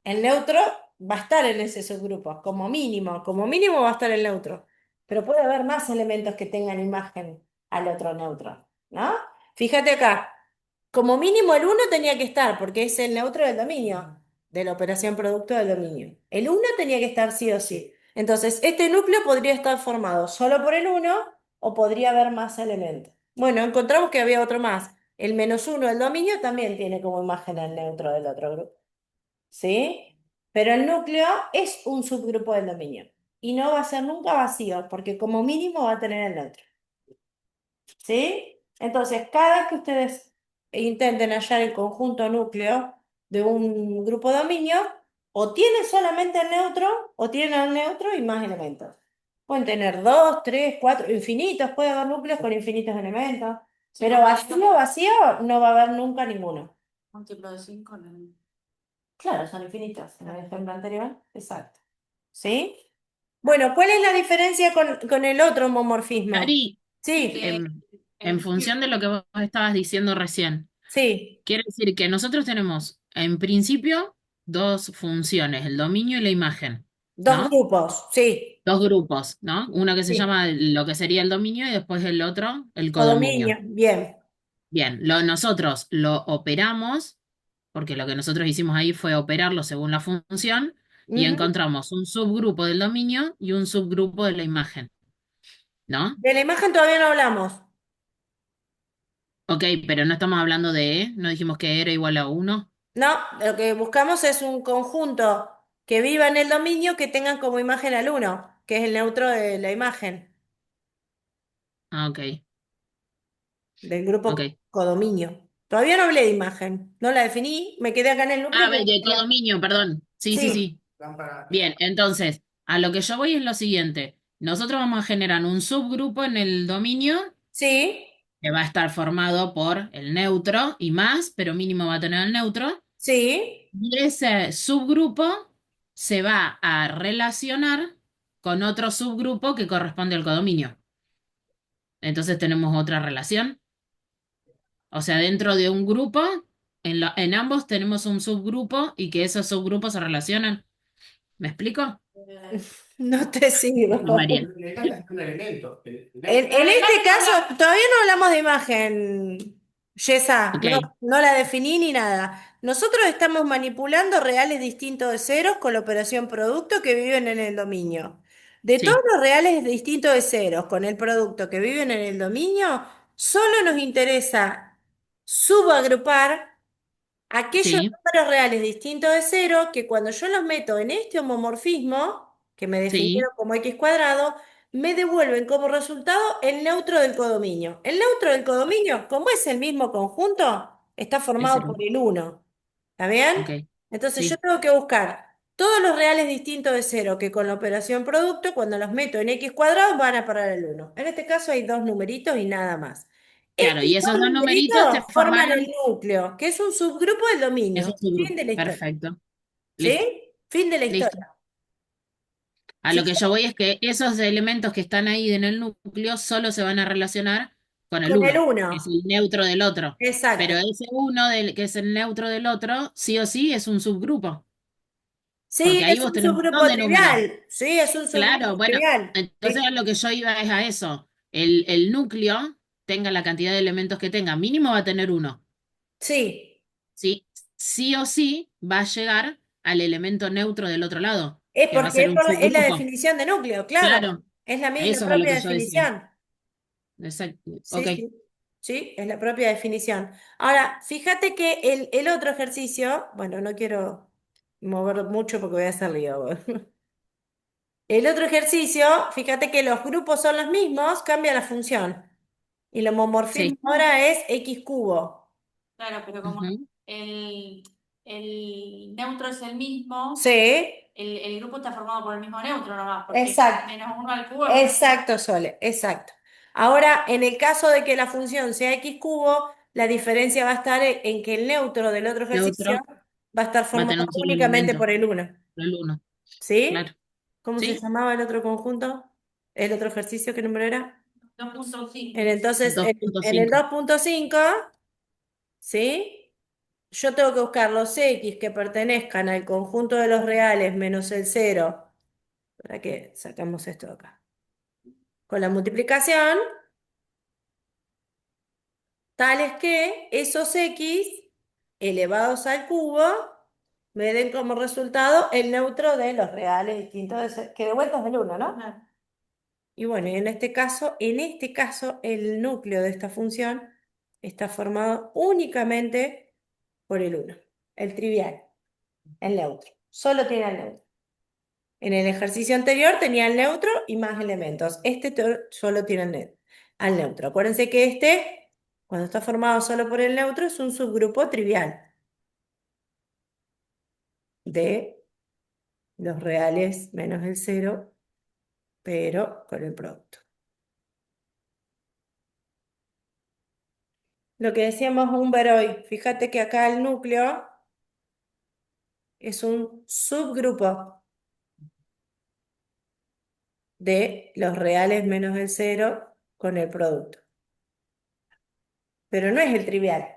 el neutro va a estar en ese subgrupo, como mínimo va a estar el neutro. Pero puede haber más elementos que tengan imagen al otro neutro, ¿no? Fíjate acá, como mínimo el uno tenía que estar, porque es el neutro del dominio, de la operación producto del dominio. El uno tenía que estar sí o sí. Entonces, este núcleo podría estar formado solo por el uno o podría haber más elementos. Bueno, encontramos que había otro más. El -1 del dominio también tiene como imagen al neutro del otro grupo. ¿Sí? Pero el núcleo es un subgrupo del dominio y no va a ser nunca vacío porque como mínimo va a tener el neutro. ¿Sí? Entonces, cada vez que ustedes intenten hallar el conjunto núcleo de un grupo dominio, o tiene solamente el neutro o tiene el neutro y más elementos. Pueden tener dos, tres, cuatro, infinitos, puede haber núcleos con infinitos elementos, pero vacío no va a haber nunca ninguno. Múltiplo de 5, no. Claro, son infinitos en el ejemplo anterior. Exacto. ¿Sí? Bueno, ¿cuál es la diferencia con el otro homomorfismo? Cari, Sí, en función de lo que vos estabas diciendo recién, sí. quiere decir que nosotros tenemos, en principio, dos funciones, el dominio y la imagen, Dos ¿no? grupos, sí. Dos grupos, ¿no? Uno que se Sí. llama lo que sería el dominio y después el otro, el Codominio, codominio. bien. Bien, nosotros lo operamos, porque lo que nosotros hicimos ahí fue operarlo según la función, y Ujú. encontramos un subgrupo del dominio y un subgrupo de la imagen, ¿no? De la imagen todavía no hablamos. Ok, pero no estamos hablando de E, no dijimos que era igual a uno. No, lo que buscamos es un conjunto que viva en el dominio que tengan como imagen al uno, que es el neutro de la imagen, Ah, ok, del ok. grupo codominio. Todavía no hablé de imagen, no la definí, me quedé acá en el núcleo Ah, porque de quería- codominio, perdón. Sí, sí, Sí, sí. Lámpara. Bien, entonces, a lo que yo voy es lo siguiente. Nosotros vamos a generar un subgrupo en el dominio sí, que va a estar formado por el neutro y más, pero mínimo va a tener el neutro. sí. Y ese subgrupo se va a relacionar con otro subgrupo que corresponde al codominio. Entonces tenemos otra relación. O sea, dentro de un grupo, en ambos tenemos un subgrupo y que esos subgrupos se relacionan. ¿Me explico? No te sigo. María. Le falta un elemento. En este caso, todavía no hablamos de imagen, Yesa, Ok, no, no la definí ni nada. Nosotros estamos manipulando reales distintos de ceros con la operación producto que viven en el dominio. De todos sí, los reales distintos de ceros con el producto que viven en el dominio, solo nos interesa subagrupar aquellos sí, números reales distintos de cero que cuando yo los meto en este homomorfismo, que me sí, definieron como x cuadrado, me devuelven como resultado el neutro del codominio. El neutro del codominio, como es el mismo conjunto, está es formado por el, el uno. ¿Está bien? ok, Entonces yo sí, tengo que buscar todos los reales distintos de cero que con la operación producto, cuando los meto en x cuadrado, van a parar el uno. En este caso hay dos numeritos y nada más. claro, Estos y dos esos dos numeritos numeritos te forman el formaron núcleo, que es un subgrupo del esos dominio. Fin subgrupos. de la historia. Perfecto, listo, ¿Sí? Fin de la listo. historia. A ¿Sí? lo que yo voy es que esos elementos que están ahí en el núcleo solo se van a relacionar con el Con el uno, que es uno. el neutro del otro. Pero Exacto. ese uno que es el neutro del otro, sí o sí es un subgrupo, Sí, porque ahí es vos un tenés un montón subgrupo de números. trivial. Sí, es un subgrupo Claro, bueno, trivial. entonces a lo que yo iba es a eso. El núcleo, tenga la cantidad de elementos que tenga, mínimo va a tener uno. Sí. ¿Sí? Sí o sí va a llegar al elemento neutro del otro lado, Es que va a porque ser un es la subgrupo. definición de núcleo, claro. Claro, Es la eso es a lo propia que yo decía. definición. Exacto. Ok, Sí, sí. Sí, es la propia definición. Ahora, fíjate que el otro ejercicio, bueno, no quiero mover mucho porque voy a hacer lío. El otro ejercicio, fíjate que los grupos son los mismos, cambia la función. Y el homomorfismo sí. ahora es x cubo. Claro, pero como Ujú. el, el neutro es el mismo, Sí, el grupo está formado por el mismo neutro nomás, porque exacto. -1 al cubo es Exacto, Sole, exacto. Ahora, en el caso de que la función sea x cubo, la diferencia va a estar en que el neutro del otro ejercicio Neutro va a estar va a formado tener un solo únicamente elemento, por el uno. el uno. ¿Sí? Claro. ¿Cómo se ¿Sí? llamaba el otro conjunto? ¿El otro ejercicio qué número era? 2.5. Entonces, en el 2.5. 2.5, ¿sí? Yo tengo que buscar los X que pertenezcan al conjunto de los reales menos el cero. ¿Para qué sacamos esto de acá? Con la multiplicación, tales que esos X elevados al cubo me den como resultado el neutro de los reales distintos, que de vuelta es del 1, ¿no? Claro. Y bueno, y en este caso, el núcleo de esta función está formado únicamente por el 1, el trivial, el neutro. Solo tiene el neutro. En el ejercicio anterior tenía el neutro y más elementos. Solo tiene al neutro. Acuérdense que cuando está formado solo por el neutro, es un subgrupo trivial de los reales menos el cero, pero con el producto. Lo que decíamos Humber hoy, fíjate que acá el núcleo es un subgrupo de los reales menos el cero con el producto. Pero no es el trivial.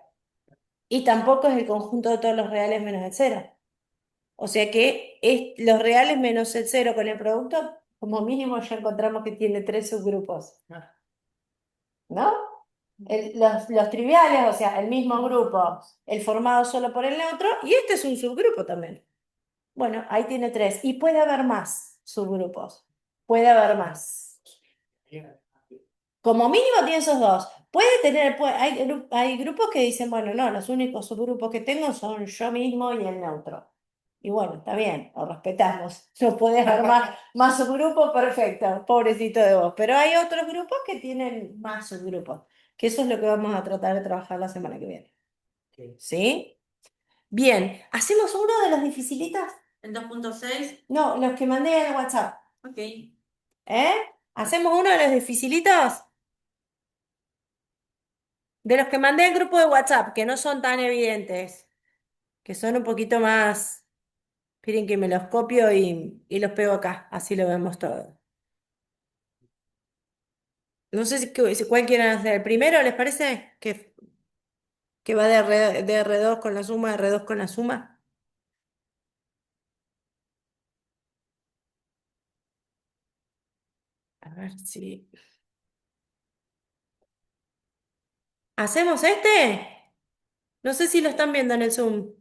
Y tampoco es el conjunto de todos los reales menos el cero. O sea que los reales menos el cero con el producto, como mínimo ya encontramos que tiene 3 subgrupos. ¿No? Los triviales, o sea, el mismo grupo, el formado solo por el neutro, y este es un subgrupo también. Bueno, ahí tiene 3. Y puede haber más subgrupos. Puede haber más. Como mínimo tiene esos dos. Hay grupos que dicen, bueno, no, los únicos subgrupos que tengo son yo mismo y el neutro. Y bueno, está bien, lo respetamos. No podés armar más subgrupos, perfecto, pobrecito de vos. Pero hay otros grupos que tienen más subgrupos, que eso es lo que vamos a tratar de trabajar la semana que viene. ¿Sí? Bien, ¿hacemos uno de los dificilitos? ¿El 2.6? No, los que mandé en el WhatsApp. Ok. ¿Eh? ¿Hacemos uno de los dificilitos? De los que mandé al grupo de WhatsApp, que no son tan evidentes, que son un poquito más. Miren que me los copio y los pego acá, así lo vemos todo. No sé si cuál quieren hacer. ¿El primero les parece? Que va de R2 con la suma, R2 con la suma. A ver si. ¿Hacemos este? No sé si lo están viendo en el Zoom.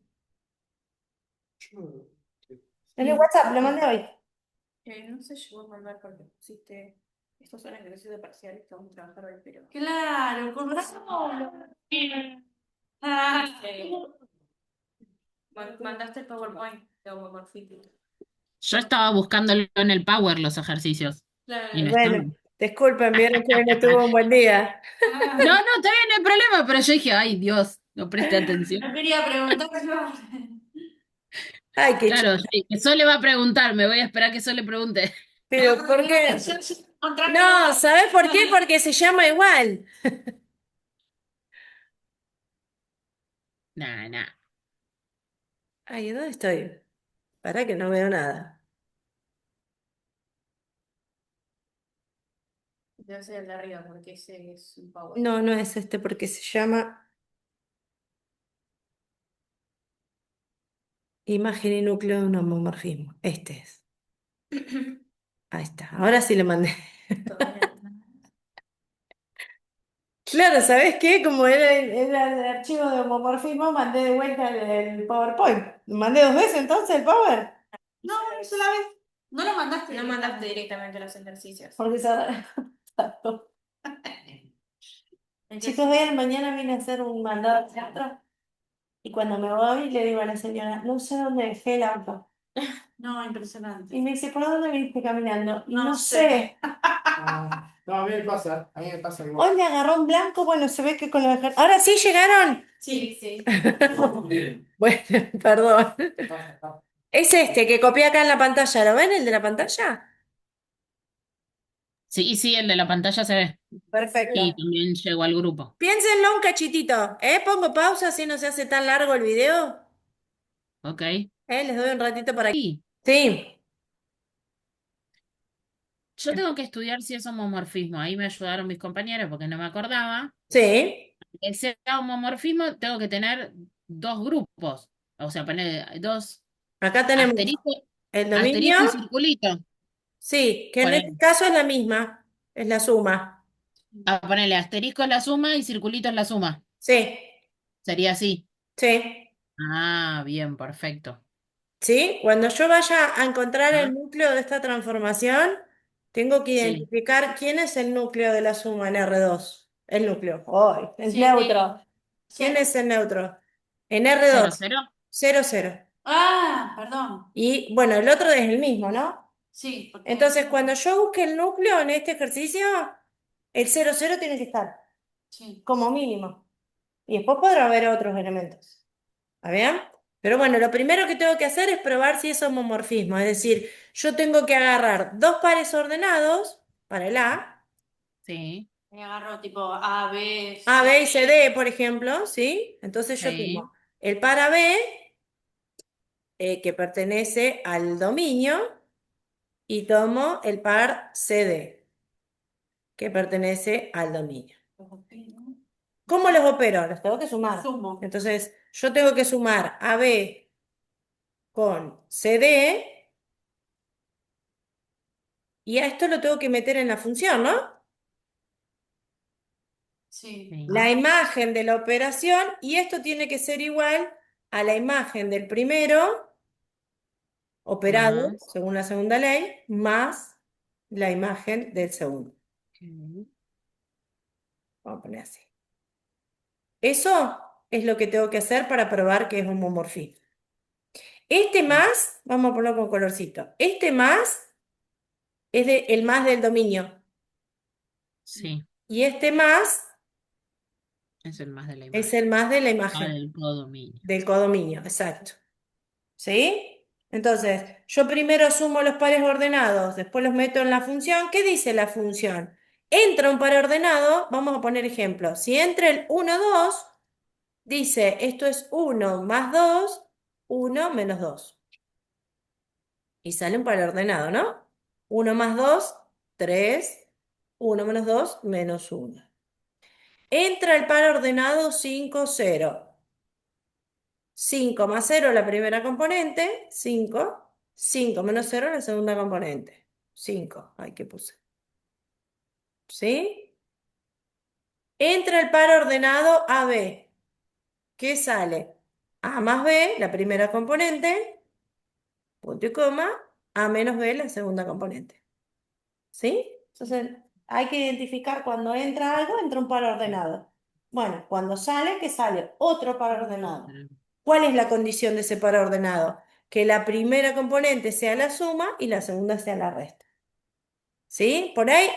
En el WhatsApp, lo mandé hoy. No se llegó a mandar porque pusiste. Estos son ejercicios de parciales que vamos a trabajar hoy, pero. Claro, con razón. Ah, mandaste el PowerPoint de homomorfismo. Yo estaba buscándolo en el Power los ejercicios y no Claro. Bueno, estaban. disculpen, vieron que hoy no tuvo un buen día. No, no, está bien, no hay problema, pero yo dije, ay, Dios, no preste atención. No quería preguntar yo. Ay, qué Claro, sí, que Sole va a preguntar, me voy a esperar que Sole pregunte. Pero, ¿por qué? No, ¿sabes por qué? Porque se llama igual. Nah, nah. Ay, ¿dónde estoy? Para que no veo nada. Debe ser el de arriba, porque ese es un power. No, no es este porque se llama imagen y núcleo de un homomorfismo. Este es. Ahí está. Ahora sí le mandé. Claro, ¿sabes qué? Como era el archivo de homomorfismo, mandé de vuelta el PowerPoint. ¿Mandé 2 veces entonces el Power? No, una sola vez. No lo mandaste. No mandaste directamente los ejercicios. Porque se. Chicos, vean, mañana vine a hacer un mandado al teatro y cuando me voy le digo a la señora, no sé dónde dejé el auto. No, impresionante. Y me dice, ¿por dónde viniste caminando? Y No no sé. sé. No, a mí me pasa igual. Hoy me agarró un blanco, bueno, se ve que con los ¿Ahora sí llegaron? Sí, sí. Bueno, perdón. Es este que copié acá en la pantalla, ¿lo ven, el de la pantalla? Sí, sí, el de la pantalla se ve. Perfecto. Y también llegó al grupo. Piénsenlo un cachitito, ¿eh? Pongo pausa así no se hace tan largo el video. Ok. Les doy un ratito para. Sí. Sí. Yo tengo que estudiar si es homomorfismo. Ahí me ayudaron mis compañeros porque no me acordaba. Sí, Que sea homomorfismo, tengo que tener dos grupos. O sea, poner dos acá tenemos asterisco, el dominio, asterisco y circulito. sí, que en este Poner, caso es la misma, es la suma. ponerle asterisco es la suma y circulito es la suma. Sí, Sería así. sí, Ah, bien, perfecto. sí. Cuando yo vaya a encontrar el Ah, núcleo de esta transformación, tengo que sí. identificar quién es el núcleo de la suma en R2. El núcleo, hoy, el Sí, neutro. ¿Quién es el neutro? En ¿Cero, R2, cero? 0, 0. Ah, perdón. Y bueno, el otro es el mismo, ¿no? Sí, porque Entonces, cuando yo busque el núcleo en este ejercicio, el 0, 0 tiene que estar, sí. como mínimo. Y después podrá haber otros elementos. ¿Está bien? Pero bueno, lo primero que tengo que hacer es probar si es homomorfismo. Es decir, yo tengo que agarrar dos pares ordenados para el Sí, Me agarro tipo A, B, A, C. B y C, D, por ejemplo, ¿sí? Entonces yo sí, tomo el par AB, que pertenece al dominio, y tomo el par CD, que pertenece al dominio. ¿Cómo los opero? Los tengo que sumar. Sumo. Entonces, yo tengo que sumar AB con CD y a esto lo tengo que meter en la función, ¿no? Sí. La sí. imagen de la operación y esto tiene que ser igual a la imagen del primero operado, Más. según la segunda ley, más la imagen del segundo. Ok. Vamos a poner así. Eso es lo que tengo que hacer para probar que es homomorfismo. Este más, vamos a ponerlo con colorcito. Este más es el más del dominio. Sí, Y este más es el más de la es imagen. el más de la Ah, imagen, del codominio. del codominio, exacto. ¿Sí? Entonces, yo primero sumo los pares ordenados, después los meto en la función. ¿Qué dice la función? Entra un par ordenado, vamos a poner ejemplo. Si entra el 1, 2, dice esto es 1 más 2, 1 menos 2. Y sale un par ordenado, ¿no? 1 más 2, 3. 1 menos 2, menos 1. Entra el par ordenado 5, 0. 5 más 0 la primera componente, 5. 5 menos 0 la segunda componente, 5. Ay, ¿qué puse? ¿Sí? Entra el par ordenado AB. ¿Qué sale? A más B, la primera componente, punto y coma, A menos B, la segunda componente. ¿Sí? Entonces, hay que identificar cuando entra algo, entra un par ordenado. Bueno, cuando sale, que sale otro par ordenado. ¿Cuál es la condición de ese par ordenado? Que la primera componente sea la suma y la segunda sea la resta. ¿Sí? Por ahí,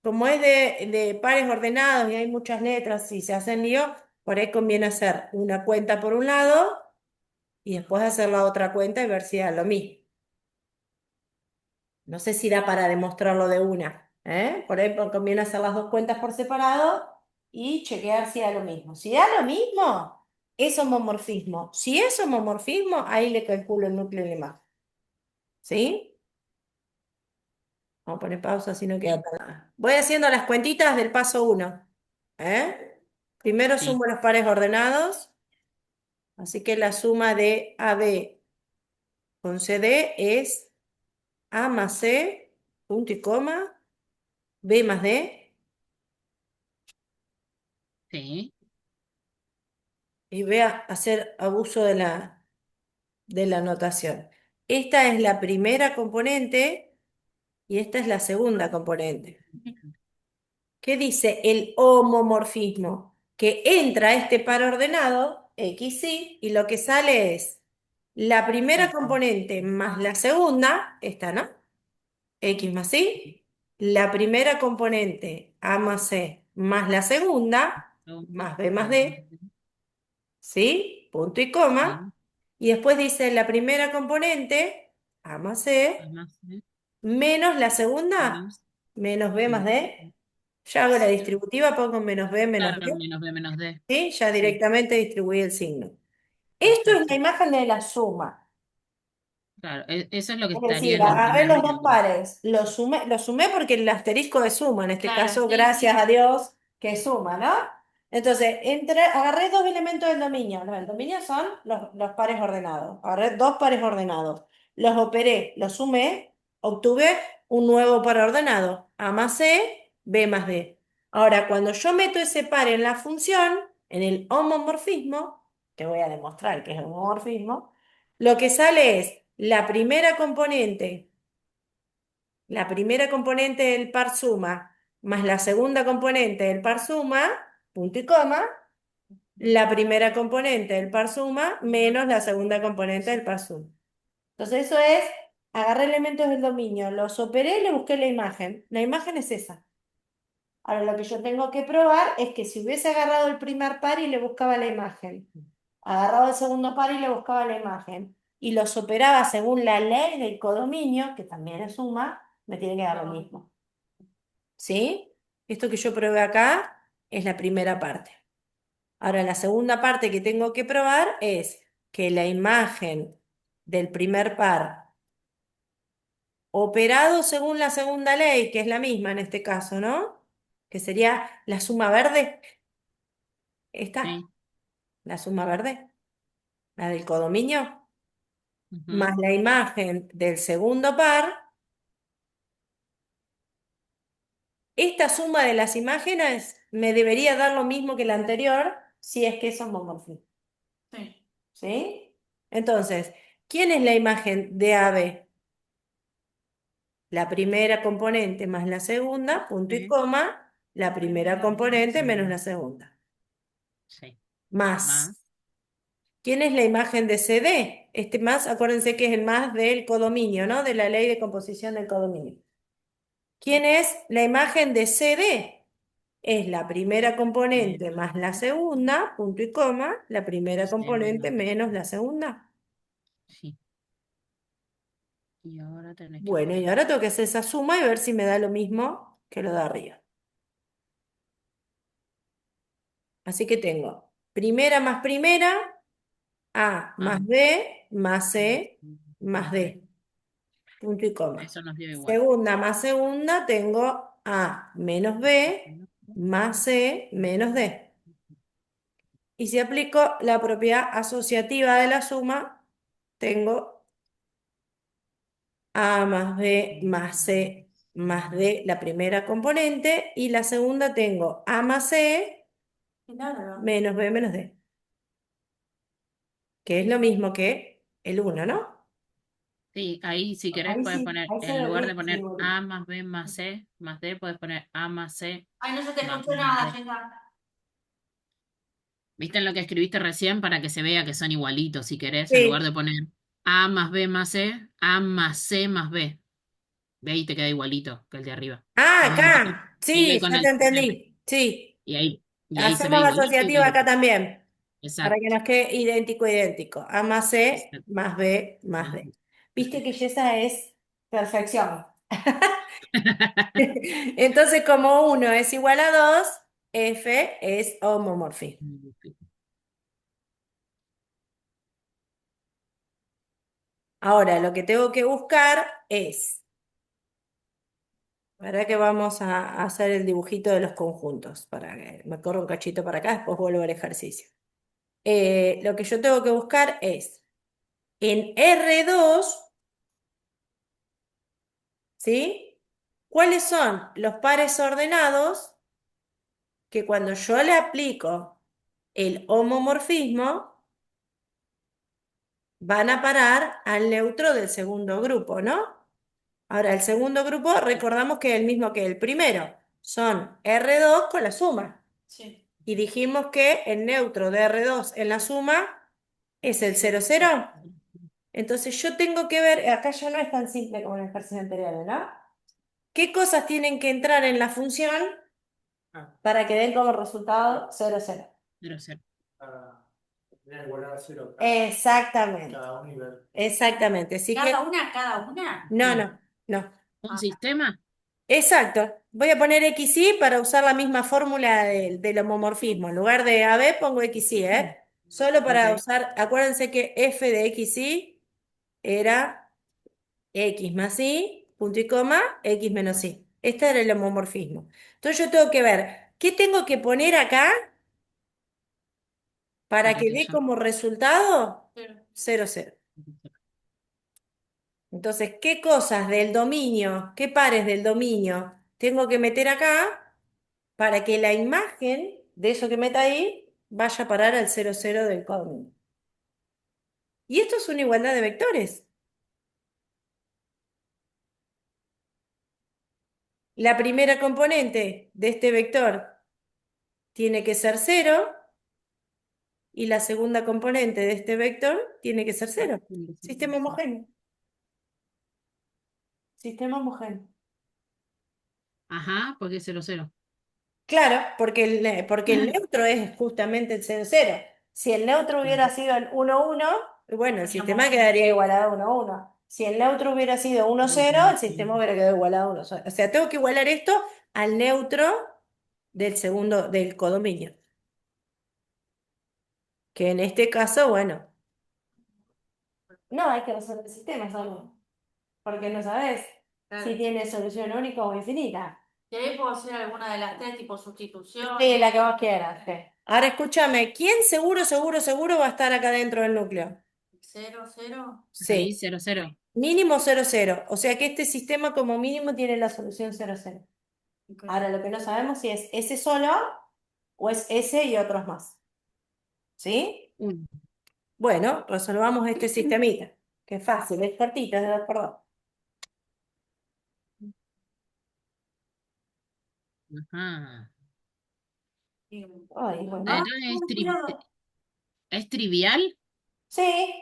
como es de pares ordenados y hay muchas letras y se hacen lío, por ahí conviene hacer una cuenta por un lado y después hacer la otra cuenta y ver si da lo mismo. No sé si da para demostrarlo de una, ¿eh? Por ahí conviene hacer las dos cuentas por separado y chequear si da lo mismo. Si da lo mismo, es homomorfismo. Si es homomorfismo, ahí le calculo el núcleo y la imagen. ¿Sí? Vamos a poner pausa si no queda Sí, para nada. Voy haciendo las cuentitas del paso uno. ¿Eh? Primero sí, sumo los pares ordenados, así que la suma de AB con CD es A más C, punto y coma, B más D. sí, Y voy a hacer abuso de la notación. Esta es la primera componente y esta es la segunda componente. ¿Qué dice el homomorfismo? Que entra este par ordenado, X, y lo que sale es la primera componente más la segunda, esta, ¿no? X más Y, la primera componente A más C más la segunda, más B más D, ¿sí? Punto y coma. sí, Y después dice la primera componente, A más C, además, menos la segunda, menos, menos B más menos, D. Ya hago la distributiva, pongo menos B menos claro, D, menos B menos D. ¿sí? Ya Sí, directamente distribuí el signo. Esto es la perfecto. imagen de la suma. Claro, eso es lo que Es estaría decir, en el agarré primer los dos medio. pares, los sumé porque el asterisco es suma, en este Claro, caso, sí, gracias sí. a Dios que es suma, ¿no? Entonces, agarré dos elementos del dominio. Los del dominio son los pares ordenados. Agarré dos pares ordenados. Los operé, los sumé, obtuve un nuevo par ordenado. A más C, B más D. Ahora, cuando yo meto ese par en la función, en el homomorfismo, que voy a demostrar que es homomorfismo, lo que sale es la primera componente del par suma más la segunda componente del par suma, punto y coma, la primera componente del par suma menos la segunda componente del par suma. Entonces eso es, agarré elementos del dominio, los operé y le busqué la imagen. La imagen es esa. Ahora lo que yo tengo que probar es que si hubiese agarrado el primer par y le buscaba la imagen, agarraba el segundo par y le buscaba la imagen, y los operaba según la ley del codominio, que también es suma, me tiene que dar lo mismo. ¿Sí? Esto que yo probé acá es la primera parte. Ahora, la segunda parte que tengo que probar es que la imagen del primer par, operado según la segunda ley, que es la misma en este caso, ¿no? Que sería la suma verde. Esta, Sí. la suma verde, la del codominio, Ujú. más la imagen del segundo par. Esta suma de las imágenes me debería dar lo mismo que la anterior si es que son homomorfismos. Sí. ¿Sí? Entonces, ¿quién es la imagen de AB? La primera componente más la segunda, punto y Sí. coma, la primera componente menos la segunda. Sí. Más. Más. ¿Quién es la imagen de CD? Este más, acuérdense que es el más del codominio, ¿no? De la ley de composición del codominio. ¿Quién es la imagen de CD? Es la primera componente más la segunda, punto y coma, la primera Sí, componente menos. menos la segunda. Sí. Y ahora tenés que Bueno, y operar. ahora tengo que hacer esa suma y ver si me da lo mismo que lo de arriba. Así que tengo primera más primera, A Ah, más B más más, C más más B. D, punto y coma. Eso nos dio igual. Segunda más segunda, tengo A menos B más C menos D. Y si aplico la propiedad asociativa de la suma, tengo A más B más C más D, la primera componente, y la segunda tengo A más C menos B menos D, que es lo mismo que el uno, ¿no? Sí, ahí si querés Ahí puedes sí, poner, ahí se en ve lugar de bien, sí, poner boludo. A más B más C más D, puedes poner A más C Ay, no se te más escuchó B más nada, D. Yenda. ¿Viste en lo que escribiste recién para que se vea que son igualitos? Si querés, en lugar Sí. de poner A más B más C, A más C más B. Ve ahí te queda igualito que el de arriba. Ah, Lo mismo que acá. escribe Sí, con ya te el sistema. entendí. Sí. Y ahí se ve Hacemos igualito, asociativa acá igualito. también, para que Exacto. nos quede idéntico, idéntico. A más C Exacto. más B más D. Viste que esa es perfección. Entonces, como uno es igual a 2, F es homomorfismo. Ahora, lo que tengo que buscar es, ¿verdad que vamos a hacer el dibujito de los conjuntos? Para que me corro un cachito para acá, después vuelvo al ejercicio. Lo que yo tengo que buscar es, en R2, ¿sí? ¿Cuáles son los pares ordenados que cuando yo le aplico el homomorfismo van a parar al neutro del segundo grupo, ¿no? Ahora, el segundo grupo, recordamos que es el mismo que el primero. Son R2 con la suma. Sí. Y dijimos que el neutro de R2 en la suma es el 0, 0. Entonces yo tengo que ver, acá ya no es tan simple como en el ejercicio anterior, ¿no? ¿Qué cosas tienen que entrar en la función Ah, para que den como resultado 0, 0? Cero, cero. para tener igualdad a cero Exactamente, cada nivel. exactamente. Así que, Cada una. no, Sí. no, no. ¿Un Ah, sistema? Exacto. Voy a poner XY para usar la misma fórmula del homomorfismo. En lugar de AB pongo XY, ¿eh? Solo para Ok. usar, acuérdense que F de XY era X más Y, punto y coma, X menos Y. Este era el homomorfismo. Entonces yo tengo que ver, ¿qué tengo que poner acá para Para que que dé ya. como resultado Cero. 0, 0? Entonces, ¿qué cosas del dominio, qué pares del dominio tengo que meter acá para que la imagen de eso que meta ahí vaya a parar al 0, 0 del codominio? Y esto es una igualdad de vectores. La primera componente de este vector tiene que ser 0 y la segunda componente de este vector tiene que ser 0. Sistema homogéneo. Sistema homogéneo. Ajá, porque es 0, 0. Claro, porque el neutro es justamente el 0, 0. Si el neutro hubiera sido el 1, 1, bueno, el sistema quedaría igualado a 1, 1. Si el neutro hubiera sido 1, 0, el sistema hubiera quedado igualado a 1. O sea, tengo que igualar esto al neutro del segundo, del codominio. Que en este caso, bueno, no hay que resolver el sistema solo, porque no sabes si tiene solución única o infinita. Y ahí puedo hacer alguna de las tres, tipo sustitución. Sí, la que vos quieras. Sí. Ahora escúchame, ¿quién seguro, seguro, seguro va a estar acá dentro del núcleo? Cero, cero. Ahí Sí, 0, 0. mínimo 0, 0. O sea que este sistema como mínimo tiene la solución 0, 0. Ok. Ahora lo que no sabemos si es ese solo o es ese y otros más. ¿Sí? 1. Bueno, resolvamos este sistemita, que es fácil, es cortito, es de 2 por 2. Ajá. Ay, bueno. ¿Será es trivial? Sí,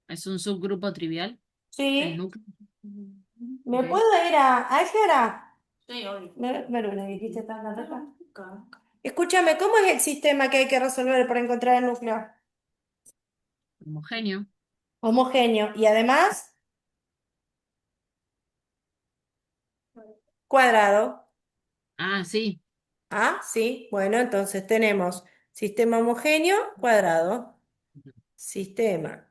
¿Es un subgrupo trivial? ¿El sí. núcleo? ¿Me Ok. puedo ir a álgebra? Sí, obvio. Me dijiste tanta reta. Nunca. Escúchame, ¿cómo es el sistema que hay que resolver para encontrar el núcleo? Homogéneo. Homogéneo. Y además, cuadrado. Ah, sí. Ah, sí. Bueno, entonces tenemos sistema homogéneo, cuadrado. Sistema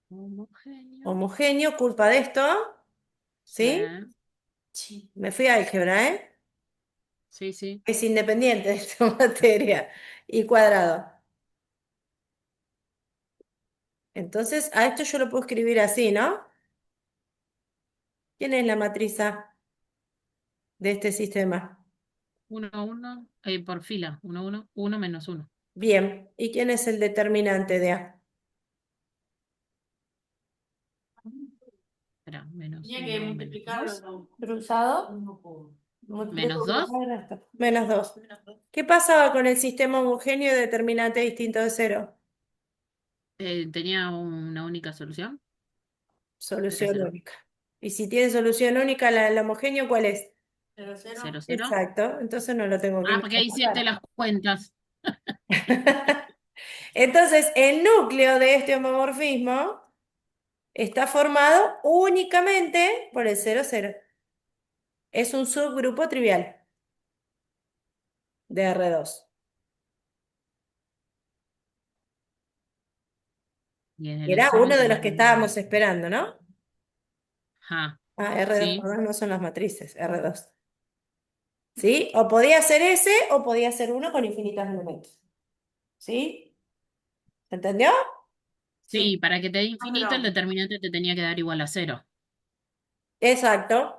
Homogéneo. homogéneo, culpa de esto. Sí. ¿Sí? Me fui a álgebra, ¿eh? Sí, sí. Es independiente de esta materia. Y cuadrado. Entonces, a esto yo lo puedo escribir así, ¿no? ¿Quién es la matriz A de este sistema? 1, 1. Por fila. 1, 1. 1 menos 1. Bien. ¿Y quién es el determinante de A? Espera, menos Tenía que 1 menos multiplicarlo 2. Cruzado. Menos Multiplico por 2. el resto. Menos 2. ¿Qué pasaba con el sistema homogéneo de determinante distinto de cero? Tenía una única solución. Era Solución 0. única. Y si tiene solución única, el homogéneo, ¿cuál es? Cero, cero. 0, 0. Exacto. Entonces no lo tengo que Ah, porque ahí hiciste multiplicar. las cuentas. Entonces, el núcleo de este homomorfismo está formado únicamente por el 0, 0. Es un subgrupo trivial de R2. Y en el Era examen uno te de los lo... que estábamos esperando, ¿no? Ajá. Ah, R2, Sí. perdón, no son las matrices, R2. ¿Sí? O podía ser ese o podía ser uno con infinitos elementos. ¿Sí? ¿Se entendió? Sí, para que te dé Ah, infinito, el pero determinante te tenía que dar igual a 0. Exacto.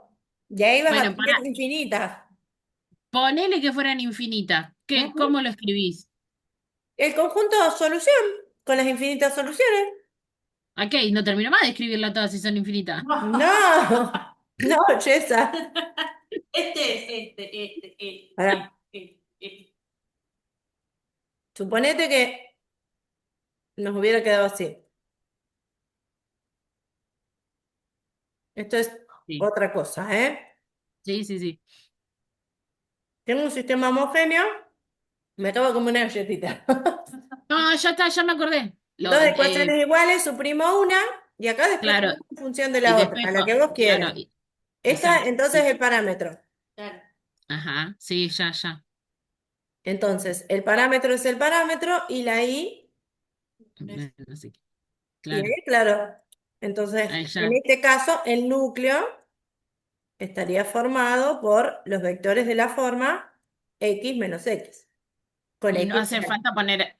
Y ahí vas a Bueno, tener para, infinitas. ponele que fueran infinitas. Ujú. ¿Cómo lo escribís? El conjunto de solución, con las infinitas soluciones. Ok, no termino más de escribirla todas si son infinitas. No, no, Yesa. Pará. este. Suponete que nos hubiera quedado así. Esto es Sí, otra cosa, ¿eh? sí, sí, sí. Tengo un sistema homogéneo, me acabo de comer una galletita. No, ya está, ya me acordé. Dos ecuaciones iguales, suprimo una y acá después Claro, en función de y la otra, a la despejo, que vos claro, quieras. Esta exacto, entonces sí. es el parámetro. Claro. Ajá, sí, ya, ya. Entonces, el parámetro es el parámetro y la I, Bueno, sí, y ahí, claro. claro. Entonces, Ahí en ya. este caso, el núcleo estaría formado por los vectores de la forma x menos x, con Y no x. hace falta poner,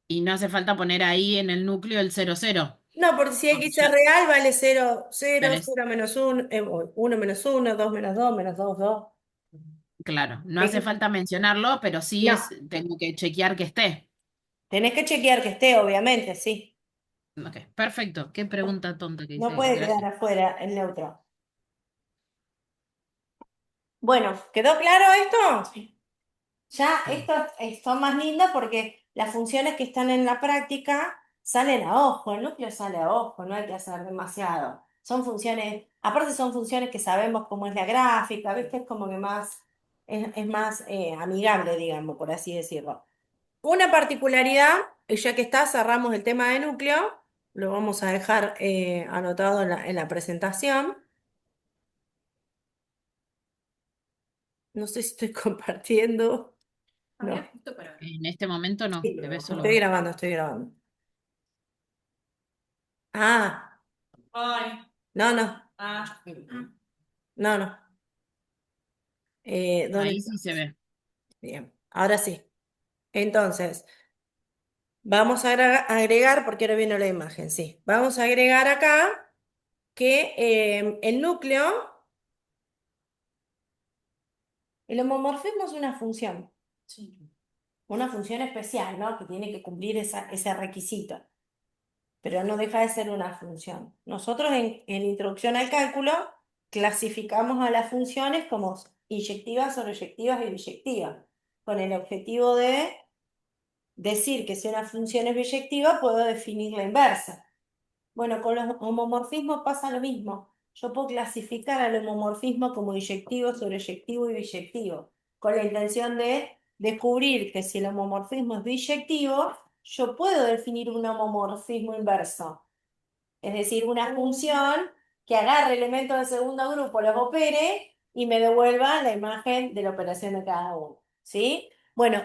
y no hace falta poner ahí en el núcleo el 0, 0. No, porque si Porque x es ya, real, vale 0, 0, vale, 0 menos 1, 1 menos 1, 2 menos 2, menos 2, 2. claro, no hace X. falta mencionarlo, pero sí No, tengo que chequear que esté. tenés que chequear que esté, obviamente, sí. Ok, perfecto. Qué pregunta tonta que No hice. puede quedar Gracias. afuera el neutro. Bueno, ¿quedó claro esto? Sí. Ya Sí. son más lindas porque las funciones que están en la práctica salen a ojo, el núcleo sale a ojo, no hay que hacer demasiado. Son funciones, aparte son funciones que sabemos cómo es la gráfica, ¿viste? Es como que más, es más amigable, digamos, por así decirlo. Una particularidad, y ya que está, cerramos el tema de núcleo, lo vamos a dejar anotado en la presentación. No sé si estoy compartiendo. Había No. justo para ver. En este momento no, Sí, te ves solo estoy vos. grabando, estoy grabando. Ah, Ay, no, no, ah, no, no. ¿Dónde Ahí está? sí se ve. Bien, ahora sí. Entonces, vamos a agregar, porque ahora viene la imagen, sí. Vamos a agregar acá que el núcleo, el homomorfismo es sí. una función especial, ¿no? Que tiene que cumplir ese requisito, pero no deja de ser una función. Nosotros en Introducción al Cálculo clasificamos a las funciones como inyectivas, sobreyectivas y biyectivas, con el objetivo de decir que si una función es biyectiva, puedo definir la inversa. Bueno, con los homomorfismos pasa lo mismo. Yo puedo clasificar al homomorfismo como inyectivo, sobreyectivo y biyectivo, con la intención de descubrir que si el homomorfismo es biyectivo, yo puedo definir un homomorfismo inverso. Es decir, una función que agarre elementos del segundo grupo, los opere y me devuelva la imagen de la operación de cada uno. ¿Sí? Bueno,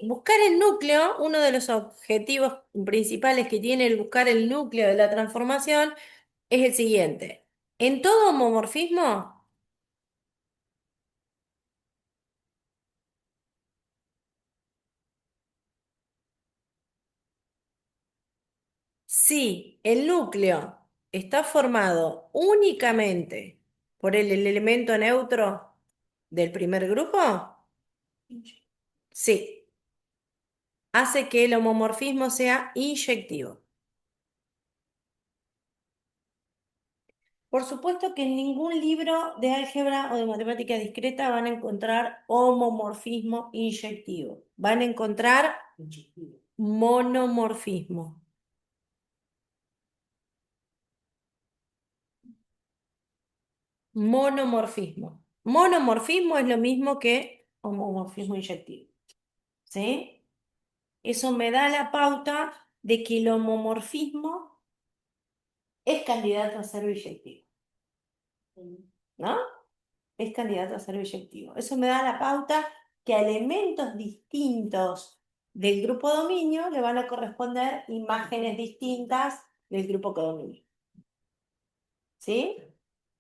buscar el núcleo, uno de los objetivos principales que tiene el buscar el núcleo de la transformación es el siguiente. En todo homomorfismo, si el núcleo está formado únicamente por el elemento neutro del primer grupo, sí, hace que el homomorfismo sea inyectivo. Por supuesto que en ningún libro de álgebra o de matemática discreta van a encontrar homomorfismo inyectivo. Van a encontrar monomorfismo. Monomorfismo. Monomorfismo es lo mismo que homomorfismo inyectivo. ¿Sí? Eso me da la pauta de que el homomorfismo es candidato a ser biyectivo. ¿No? Es candidato a ser biyectivo. Eso me da la pauta que a elementos distintos del grupo dominio le van a corresponder imágenes distintas del grupo codominio. ¿Sí?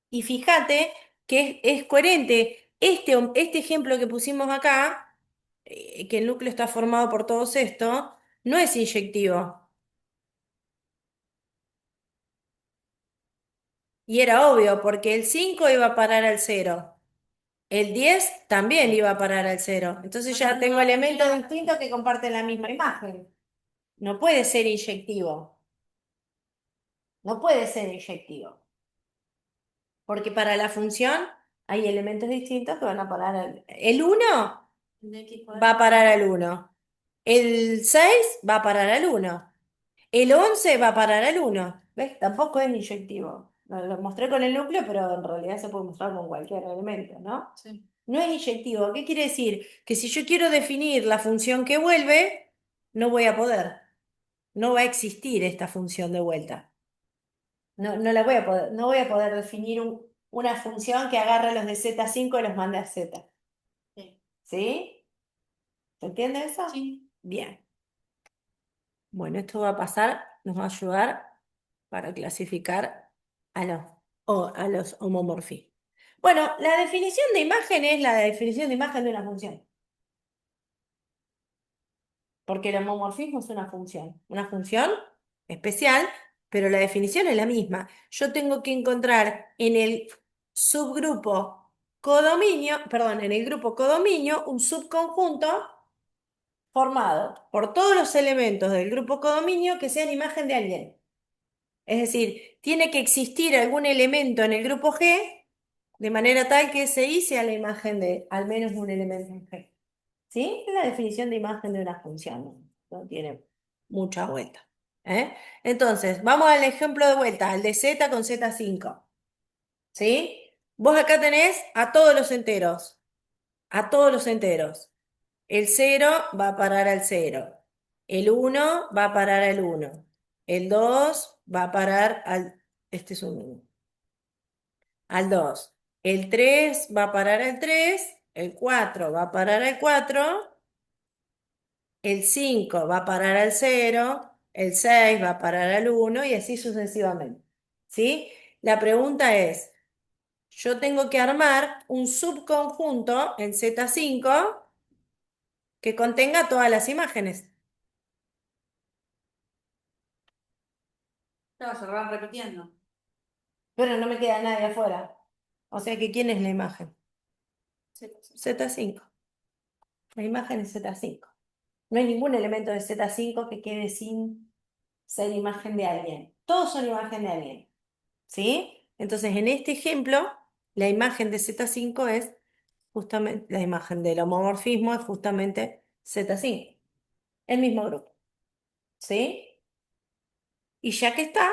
Y fíjate que es coherente. Este ejemplo que pusimos acá, que el núcleo está formado por todos estos, no es inyectivo. Y era obvio, porque el 5 iba a parar al 0. El 10 también iba a parar al 0. Entonces ya tengo elementos distintos que comparten la misma imagen. No puede ser inyectivo. No puede ser inyectivo. Porque para la función hay elementos distintos que van a parar el 1 va a parar al 1. El 6 va a parar al 1. El 11 va a parar al 1. ¿Ves? Tampoco es inyectivo. Lo mostré con el núcleo, pero en realidad se puede mostrar con cualquier elemento, ¿no? Sí. No es inyectivo. ¿Qué quiere decir? Que si yo quiero definir la función que vuelve, no voy a poder. No va a existir esta función de vuelta. No, no la voy a poder, no voy a poder definir una función que agarre los de Z5 y los mande a Z. Sí. ¿Sí? ¿Se entiende eso? Sí. Bien. Bueno, esto va a pasar, nos va a ayudar para clasificar a los homomorfismos. Bueno, la definición de imagen es la definición de imagen de una función. Porque el homomorfismo es una función especial, pero la definición es la misma. Yo tengo que encontrar en el subgrupo codominio, perdón, en el grupo codominio, un subconjunto formado por todos los elementos del grupo codominio que sean imagen de alguien. Es decir, tiene que existir algún elemento en el grupo G de manera tal que ese I sea la imagen de al menos un elemento en G. ¿Sí? Es la definición de imagen de una función. No tiene mucha vuelta. ¿Eh? Entonces, vamos al ejemplo de vuelta, al de Z con Z5. ¿Sí? Vos acá tenés a todos los enteros. A todos los enteros. El 0 va a parar al 0. El 1 va a parar al 1. El 2 va a parar al... Este es un 1. Al 2. El 3 va a parar al 3. El 4 va a parar al 4. El 5 va a parar al 0. El 6 va a parar al 1 y así sucesivamente. ¿Sí? La pregunta es, yo tengo que armar un subconjunto en Z5 que contenga todas las imágenes. Claro, se van repitiendo. Pero no me queda nadie afuera. O sea que, ¿quién es la imagen? Sí, sí. Z5. La imagen es Z5. No hay ningún elemento de Z5 que quede sin ser imagen de alguien. Todos son imagen de alguien. ¿Sí? Entonces, en este ejemplo, la imagen de Z5 es justamente, la imagen del homomorfismo es justamente Z5. El mismo grupo. ¿Sí? Y ya que está,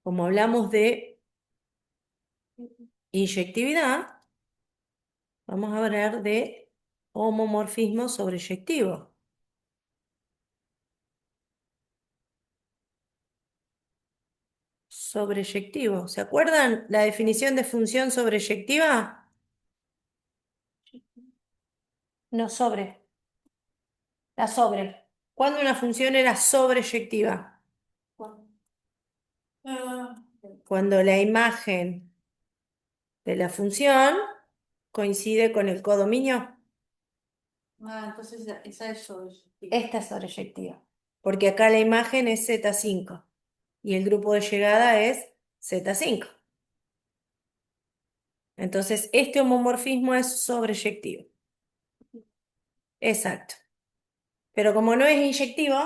como hablamos de inyectividad, vamos a hablar de homomorfismo sobreyectivo. Sobreyectivo. ¿Se acuerdan la definición de función sobreyectiva? No, sobre. La sobre. ¿Cuándo una función era sobreyectiva? Ah, Cuando la imagen de la función coincide con el codominio. entonces esa es sobre. Esta es sobreyectiva. Porque acá la imagen es Z5 y el grupo de llegada es Z5. Entonces, este homomorfismo es sobreyectivo. Exacto. Pero como no es inyectivo,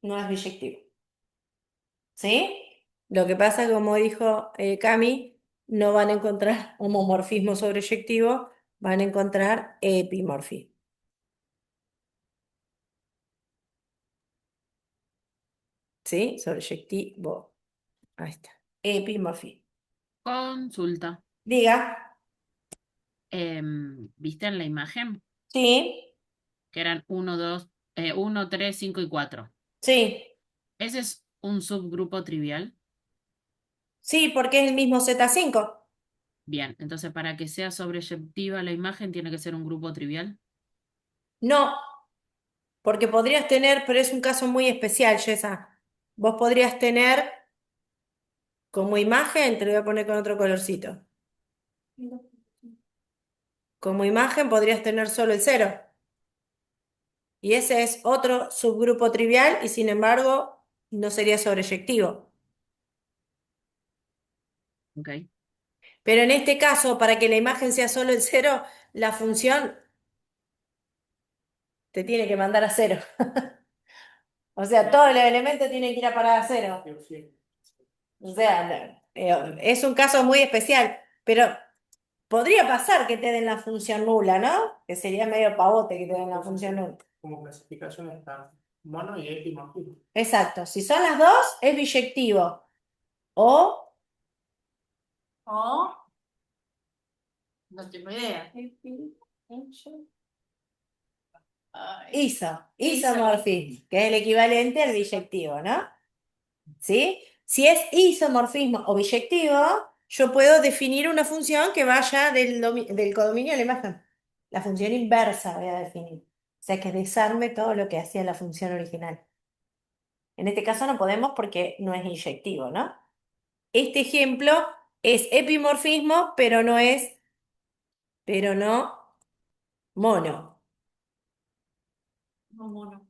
no es biyectivo. ¿Sí? Lo que pasa, como dijo Cami, no van a encontrar homomorfismo sobreyectivo, van a encontrar epimorfismo. ¿Sí? Sobreyectivo. Ahí está. Epimorfismo. Consulta. Diga. ¿Viste en la imagen? Sí, Que eran 1, 3, 5 y 4. sí, ¿Ese es un subgrupo trivial? sí, porque es el mismo Z5. Bien, entonces para que sea sobreyectiva la imagen tiene que ser un grupo trivial. No, porque podrías tener, pero es un caso muy especial, Yesa. Vos podrías tener como imagen, te lo voy a poner con otro colorcito. Como imagen podrías tener solo el 0. Y ese es otro subgrupo trivial y sin embargo no sería sobreyectivo. Ok. Pero en este caso, para que la imagen sea solo el 0, la función te tiene que mandar a 0. O sea, todos los elementos tienen que ir a parar a 0. O sea, es un caso muy especial, pero podría pasar que te den la función nula, ¿no? Que sería medio pavote que te den la función nula. Como clasificación está mono y epimorfismo. Exacto, si son las dos, es biyectivo. O O, no tengo idea. Ay, isomorfismo, que es el equivalente al biyectivo, ¿no? ¿Sí? Si es isomorfismo o biyectivo, yo puedo definir una función que vaya del codominio a la imagen. La función inversa voy a definir. sea que desarme todo lo que hacía la función original. En este caso no podemos porque no es inyectivo, ¿no? Este ejemplo es epimorfismo, pero no mono. No, mono.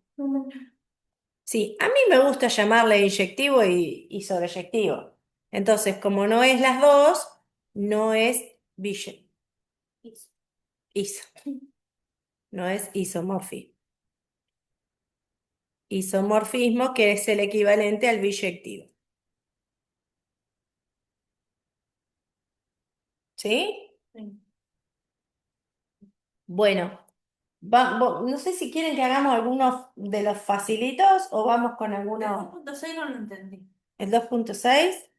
Sí, a mí me gusta llamarle inyectivo y sobreyectivo. Entonces, como no es las dos, no es iso, no es isomorfismo. Isomorfismo, que es el equivalente al biyectivo. ¿Sí? Sí. Bueno, no sé si quieren que hagamos algunos de los facilitos o vamos con El alguno. 2.6 no lo entendí. El 2.6,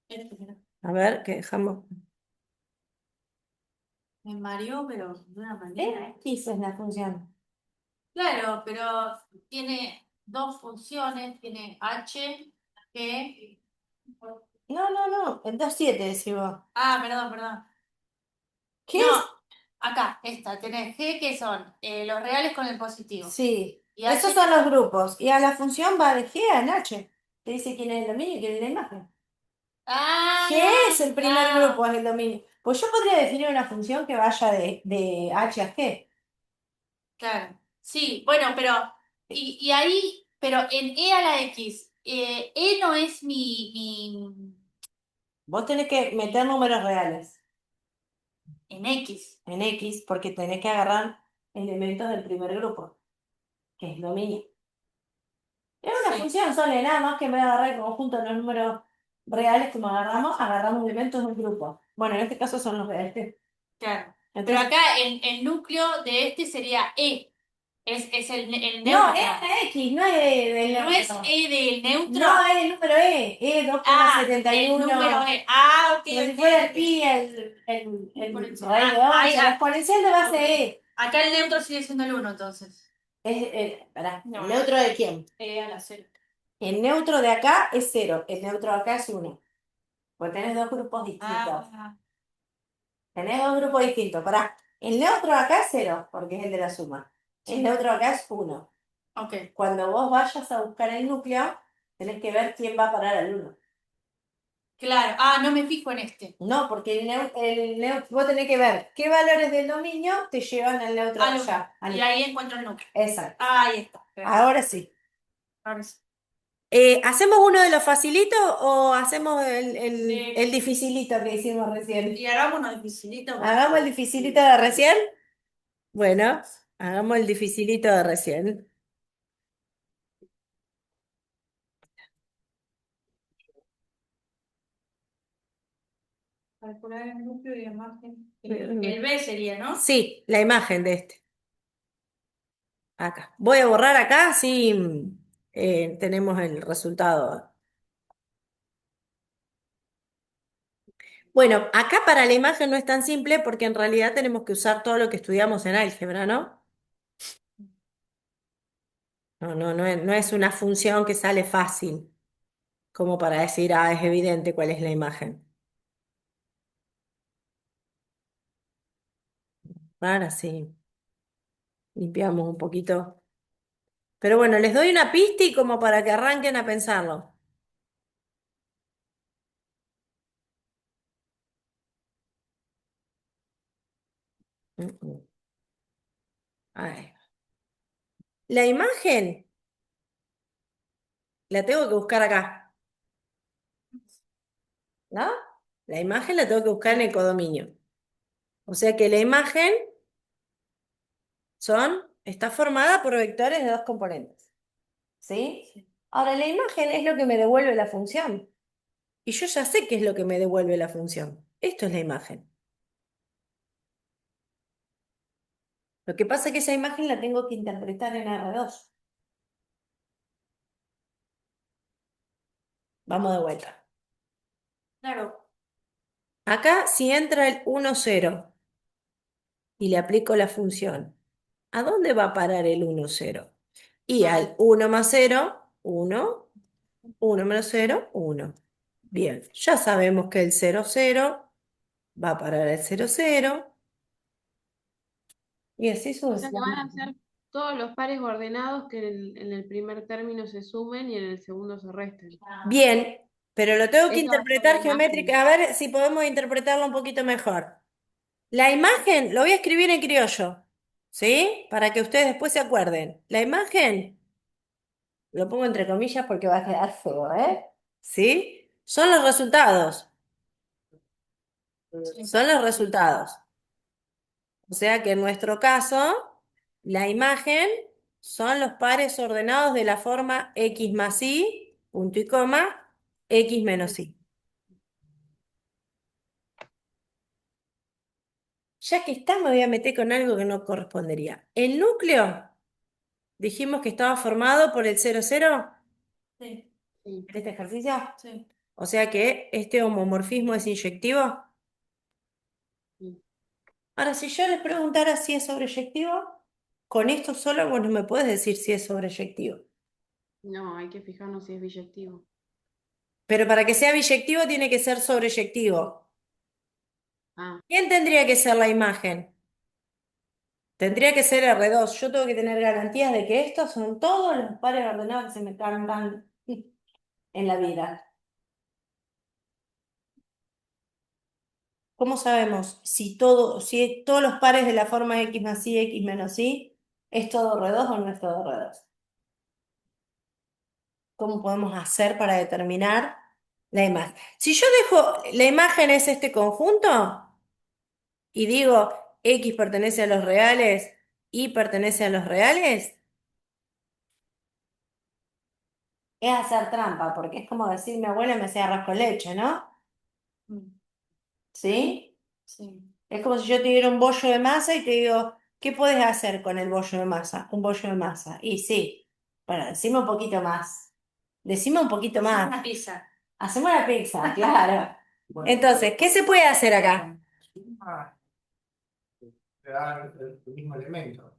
Este, mira. a ver, que dejamos. Me mareó, pero de una manera. X es la función. Claro, pero tiene dos funciones, tiene H, G. No, el 2.7 decís vos. Ah, perdón. ¿Qué No, es? acá, esta, tenés G que son los reales con el positivo. Sí, Y esos H, son los grupos. Y a la función va de G a H. Te dice quién es el dominio y quién es la imagen. ah, G es el primer grupo, es el dominio. Pues yo podría definir una función que vaya de H a G. claro. Sí, bueno, pero, y ahí, pero en E a la X, E no es Vos tenés que meter números reales en X. en X porque tenés que agarrar elementos del primer grupo, que es dominio. Es una Sí, función sola, nada más que me agarrar el conjunto de los números reales como agarramos elementos del grupo. Bueno, en este caso son los reales. claro. Pero Entonces, acá el núcleo de este sería E. Es el no, neutro. es la X, no es del No es neutro. E del neutro. No, es el número E Ah, 2,71. el número E. Ah, ok, Como si ok, fuera el ok. pi, el Exponencial. raíz de Ahí, 11, la exponencial de base ok. E. Acá el neutro sigue siendo el 1, entonces. Pará, No, ¿el neutro de quién? E a la 0. El neutro de acá es 0, el neutro de acá es 1. Pues tenés dos grupos distintos. Ah, Tenés dos grupos distintos, pará. El neutro de acá es 0, porque es el de la suma. El sí. neutro de acá es 1. Ok. Cuando vos vayas a buscar el núcleo, tenés que ver quién va a parar al 1. Claro. Ah, no me fijo en este. No, porque vos tenés que ver qué valores del dominio te llevan al neutro de Al allá. 1. Y ahí encuentro el núcleo. Exacto. Ahí está. Perfecto. Ahora sí. Ahora sí. ¿Hacemos uno de los facilitos o hacemos Eh, el dificilito que hicimos recién? Y hagamos uno dificilito. ¿Hagamos el dificilito de recién? Bueno, hagamos el dificilito de recién. Calcular el núcleo y la margen. El B sería, ¿no? Sí, la imagen de este. Acá. Voy a borrar acá, sí, tenemos el resultado. Bueno, acá para la imagen no es tan simple porque en realidad tenemos que usar todo lo que estudiamos en álgebra, ¿no? No es una función que sale fácil, como para decir, es evidente cuál es la imagen. Ahora sí, limpiamos un poquito. Pero bueno, les doy una pista y como para que arranquen a pensarlo. Mm, mm. Ahí. La imagen la tengo que buscar acá, ¿no? La imagen la tengo que buscar en el codominio. O sea que la imagen está formada por vectores de dos componentes. ¿Sí? Ahora, la imagen es lo que me devuelve la función. Y yo ya sé qué es lo que me devuelve la función. Esto es la imagen. Lo que pasa es que esa imagen la tengo que interpretar en R2. Vamos de vuelta. Claro. Acá, si entra el 1, 0 y le aplico la función, ¿a dónde va a parar el 1, 0? Y al 1 más 0, 1, 1 menos 0, 1. Bien, ya sabemos que el 0, 0 va a parar el 0, 0. Y así O sea que van a sucesivamente. ser Todos los pares ordenados que en el primer término se sumen y en el segundo se resten. Bien, pero lo tengo que Esa va a ser interpretar la imagen. geométrica. A ver si podemos interpretarlo un poquito mejor. La imagen, lo voy a escribir en criollo, ¿sí? Para que ustedes después se acuerden. La imagen, lo pongo entre comillas porque va a quedar feo, ¿eh? ¿Sí? Son los resultados. Son los resultados. O sea que en nuestro caso, la imagen son los pares ordenados de la forma x más y, punto y coma, x menos y. Ya que está, me voy a meter con algo que no correspondería. El núcleo, dijimos que estaba formado por el 0,0 Sí, Sí. de este ejercicio. sí. O sea que este homomorfismo es inyectivo. Sí. Ahora, si yo les preguntara si es sobreyectivo, con esto solo vos no me puedes decir si es sobreyectivo. No, hay que fijarnos si es biyectivo. Pero para que sea biyectivo tiene que ser sobreyectivo. Ah, ¿Quién tendría que ser la imagen? Tendría que ser R2. Yo tengo que tener garantías de que estos son todos los pares ordenados que se me cantan en la vida. ¿Cómo sabemos si todos los pares de la forma x más y, x menos y, es todo R2 o no es todo R2? ¿Cómo podemos hacer para determinar la imagen? Si yo dejo, la imagen es este conjunto y digo x pertenece a los reales, y pertenece a los reales, es hacer trampa, porque es como decir mi abuela me hacía arroz con leche, ¿no? Mm, ¿Sí? sí. Es como si yo te diera un bollo de masa y te digo, ¿qué puedes hacer con el bollo de masa? Un bollo de masa. Y sí, bueno, decime un poquito más. Decime un poquito Hacemos más. una pizza. Hacemos la pizza, claro. Bueno, Entonces, ¿qué se puede hacer acá? suma te da el mismo elemento,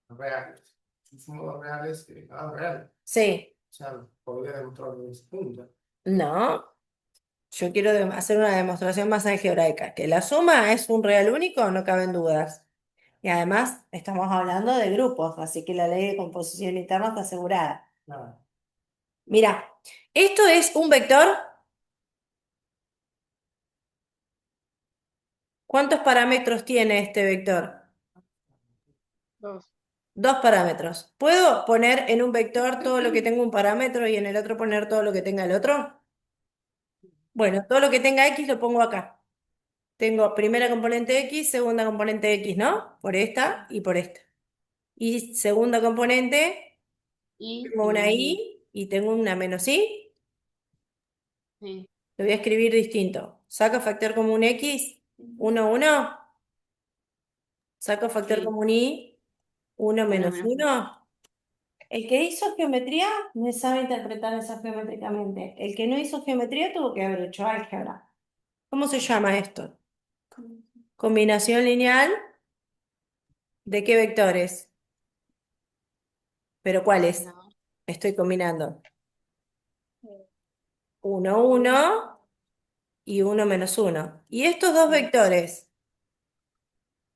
los reales. Si sumo dos reales, cada real. Sí, O sea, podría demostrarlo en ese punto. no. Yo quiero hacer una demostración más algebraica. Que la suma es un real único, no caben dudas. Y además, estamos hablando de grupos, así que la ley de composición interna está asegurada. Claro. Mira, esto es un vector. ¿Cuántos parámetros tiene este vector? 2. Dos parámetros. ¿Puedo poner en un vector todo lo que tenga un parámetro y en el otro poner todo lo que tenga el otro? Bueno, todo lo que tenga x lo pongo acá. Tengo primera componente x, segunda componente x, ¿no? Por esta y por esta. Y segunda componente, Y tengo una menos y. y tengo una menos y. Sí. Lo voy a escribir distinto. Saco factor común x, 1, 1. Saco factor Sí. común y, 1 Una menos menos uno. 1. El que hizo geometría me sabe interpretar eso geométricamente. El que no hizo geometría tuvo que haber hecho álgebra. ¿Cómo se llama esto? Combinación lineal de qué vectores. ¿Pero cuáles? No. Estoy combinando. 1, 1 y 1 menos 1. ¿Y estos dos vectores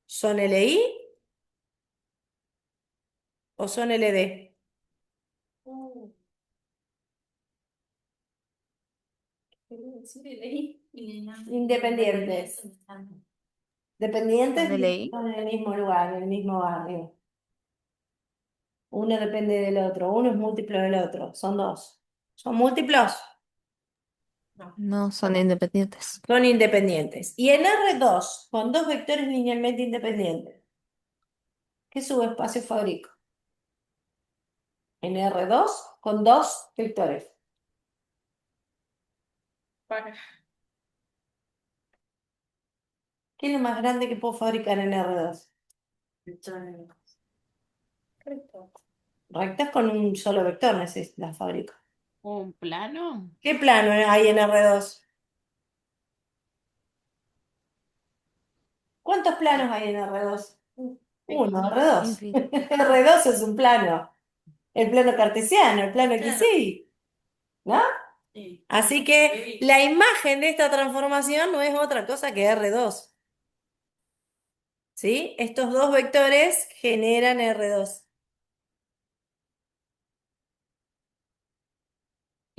son LI o son LD? Independientes. Dependientes ¿Dónde y leí? están en el mismo lugar, en el mismo barrio. Uno depende del otro, uno es múltiplo del otro, son dos. ¿Son múltiplos? No, son independientes. Son independientes. Y en R2, con dos vectores linealmente independientes, ¿qué subespacio fabrico? En R2, con dos vectores. ¿Qué es lo más grande que puedo fabricar en R2? Rectas con un solo vector las fabrico. ¿Un plano? ¿Qué plano hay en R2? ¿Cuántos planos hay en R2? Uno, R2. Infinito. R2 es un plano. El plano cartesiano, el plano Claro. XY, ¿no? Sí. Así que la imagen de esta transformación no es otra cosa que R2. ¿Sí? Estos dos vectores generan R2.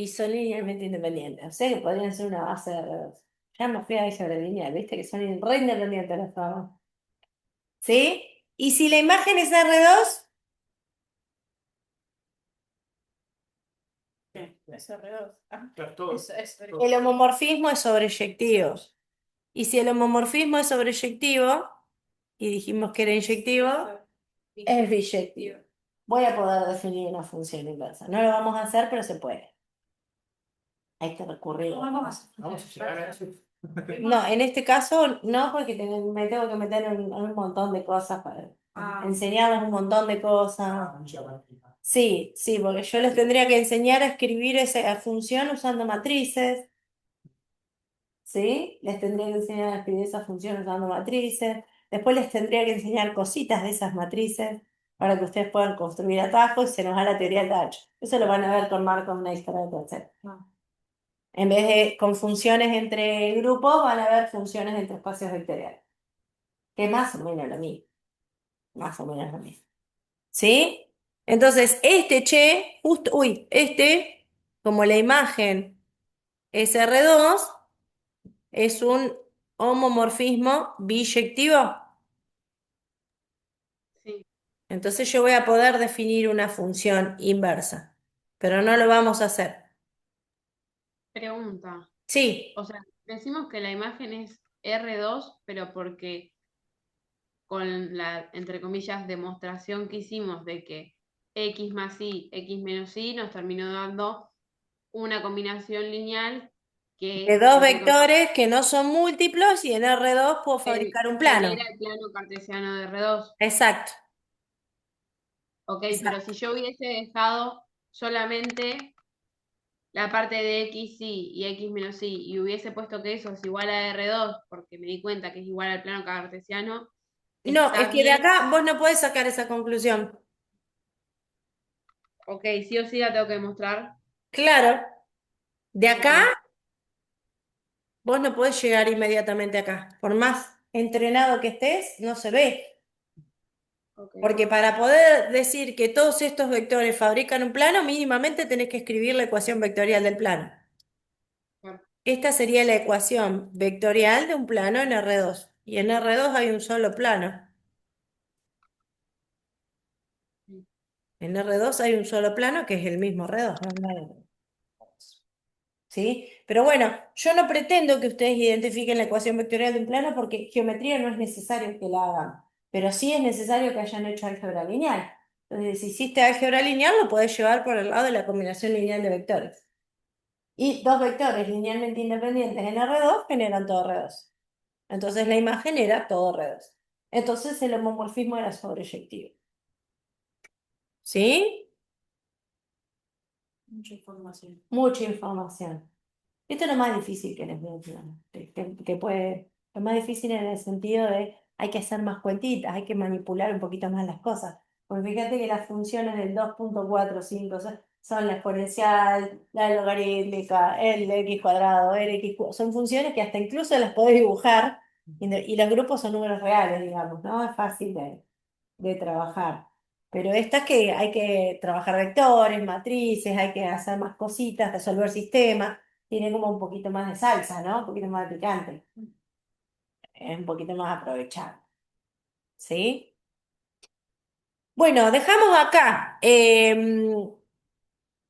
y son linealmente independientes. O sea que podrían ser una base de R2. Ya me fui a álgebra lineal, ¿viste? Que son re independientes los trabajos. ¿Sí? Y si la imagen es R2, ¿qué? Es R2. Ah, Claro, todo. el homomorfismo es sobreyectivo. Y si el homomorfismo es sobreyectivo, y dijimos que era inyectivo, es biyectivo. Voy a poder definir una función inversa. No lo vamos a hacer, pero se puede. Hay que recurrir. Vamos a llegar a eso. No, en este caso no, porque me tengo que meter en un montón de cosas para enseñarles un montón de cosas. Mucha práctica. Sí, sí, porque yo les tendría que enseñar a escribir esa función usando matrices. ¿Sí? Les tendría que enseñar a escribir esa función usando matrices. Después les tendría que enseñar cositas de esas matrices para que ustedes puedan construir atajos y se nos da la teoría del tacho. Eso lo van a ver con Markov, Neistat, etc. En vez de con funciones entre grupos, van a ver funciones entre espacios vectoriales. Que es más o menos lo mismo. Más o menos lo mismo. ¿Sí? Entonces, como la imagen es R2, es un homomorfismo biyectivo. Sí. Entonces yo voy a poder definir una función inversa, pero no lo vamos a hacer. Pregunta. Sí, O sea, decimos que la imagen es R2, pero porque con la, entre comillas, demostración que hicimos de que X más Y, X menos Y, nos terminó dando una combinación lineal que de es, dos entre comillas, vectores que no son múltiplos y en R2 puedo fabricar un genera plano. el plano cartesiano de R2. Exacto. Ok, pero Exacto. si yo hubiese dejado solamente la parte de X y X menos Y y hubiese puesto que eso es igual a R2, porque me di cuenta que es igual al plano cartesiano, No, es está que de bien. acá vos no podés sacar esa conclusión. Ok, sí o sí la tengo que demostrar. Claro, de Ok, acá vos no podés llegar inmediatamente acá. Por más entrenado que estés, no se ve. ok. Porque para poder decir que todos estos vectores fabrican un plano, mínimamente tenés que escribir la ecuación vectorial del plano. Claro. Esta sería la ecuación vectorial de un plano en R2. Y en R2 hay un solo plano. En R2 hay un solo plano que es el mismo R2. No hay otro. ¿Sí? Pero bueno, yo no pretendo que ustedes identifiquen la ecuación vectorial de un plano porque geometría no es necesario que la hagan. Pero sí es necesario que hayan hecho álgebra lineal. Entonces, si hiciste álgebra lineal, lo podés llevar por el lado de la combinación lineal de vectores. Y dos vectores linealmente independientes en R2 generan todo R2. Entonces la imagen era todo R2. Entonces el homomorfismo era sobreyectivo. ¿Sí? Mucha información. Mucha información. Esto es lo más difícil que les veo, que puede, lo más difícil en el sentido de hay que hacer más cuentitas, hay que manipular un poquito más las cosas. Porque fíjate que las funciones del 2.45 son la exponencial, la logarítmica, el x cuadrado, el son funciones que hasta incluso las podés dibujar y los grupos son números reales, digamos, ¿no? Es fácil de trabajar. Pero estas que hay que trabajar vectores, matrices, hay que hacer más cositas, resolver sistemas, tiene como un poquito más de salsa, ¿no? Un poquito más de picante. Es un poquito más aprovechado. ¿Sí? Bueno, dejamos acá.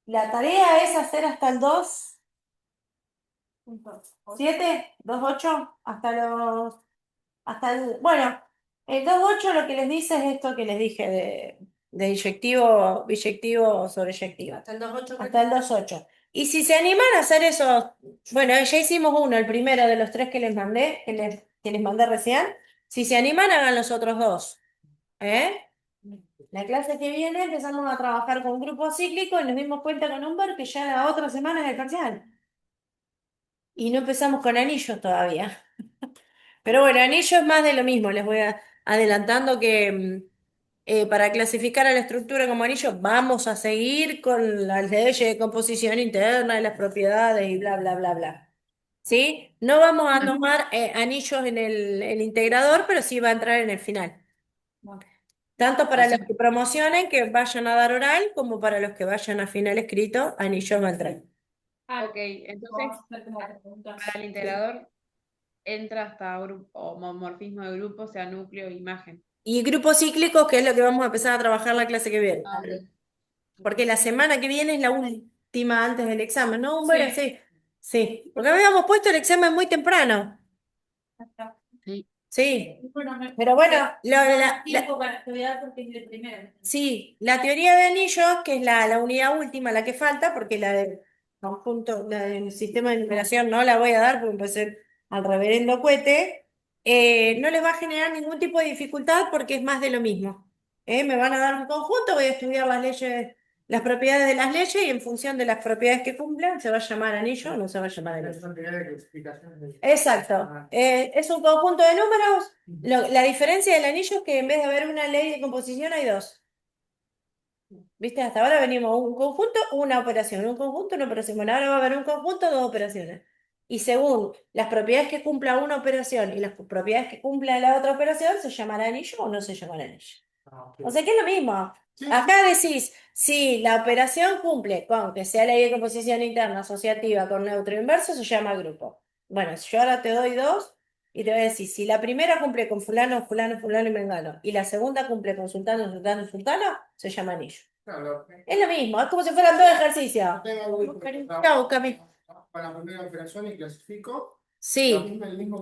La tarea es hacer hasta el 2.7, 2.8, bueno, el 2.8 lo que les dice es esto que les dije de inyectivo, biyectivo, sobreyectivo. Hasta el 2.8. Hasta el 2.8. Y si se animan a hacer eso, bueno, ya hicimos uno, el primero de los tres que les mandé, que les mandé recién. Si se animan, hagan los otros dos. ¿Eh? La clase que viene empezamos a trabajar con grupos cíclicos y nos dimos cuenta con Humber que ya la otra semana es el parcial. Y no empezamos con anillos todavía. Pero bueno, anillo es más de lo mismo. Les voy adelantando que para clasificar a la estructura como anillo vamos a seguir con las leyes de composición interna y las propiedades y bla, bla, bla, bla. ¿Sí? No vamos a tomar anillos en el integrador, pero sí va a entrar en el final. Tanto para O sea, los que promocionen que vayan a dar oral, como para los que vayan a final escrito, anillos va a entrar. Ok, entonces para el integrador entra hasta grupo, o morfismo de grupo, sea núcleo e imagen. Y grupos cíclicos, que es lo que vamos a empezar a trabajar la clase que viene. Ah, Porque la semana que viene es la última antes del examen, ¿no? Bueno, sí. Sí. Porque habíamos puesto el examen muy temprano. Sí. Sí. Bueno, Pero bueno, tiempo para estudiar porque es el primero. sí, la teoría de anillos, que es la unidad última, la que falta, porque la del conjunto, la del sistema de numeración no la voy a dar porque puede ser al reverendo cohete, no les va a generar ningún tipo de dificultad porque es más de lo mismo. Me van a dar un conjunto, voy a estudiar las leyes, las propiedades de las leyes y en función de las propiedades que cumplan, se va a llamar anillo o no se va a llamar anillo. Es cantidad de explicaciones de- Exacto. Es un conjunto de números. La diferencia del anillo es que en vez de haber una ley de composición hay dos. ¿Viste? Hasta ahora venimos un conjunto, una operación, un conjunto, una operación. Bueno, ahora va a haber un conjunto, dos operaciones. Y según las propiedades que cumpla una operación y las propiedades que cumpla la otra operación, ¿se llamará anillo o no se llamará anillo? Ah, ok. O sea que es lo mismo. Sí, Acá decís, si la operación cumple con que sea ley de composición interna asociativa con neutro inverso, se llama grupo. Bueno, si yo ahora te doy dos y te voy a decir, si la primera cumple con fulano, fulano, fulano y mengano, y la segunda cumple con sultano, sultano, sultano, se llama anillo. claro, Es lo mismo, es como si fueran dos ejercicios. tengo algo Chau, Cami. para la primera operación y clasifico Sí. el mismo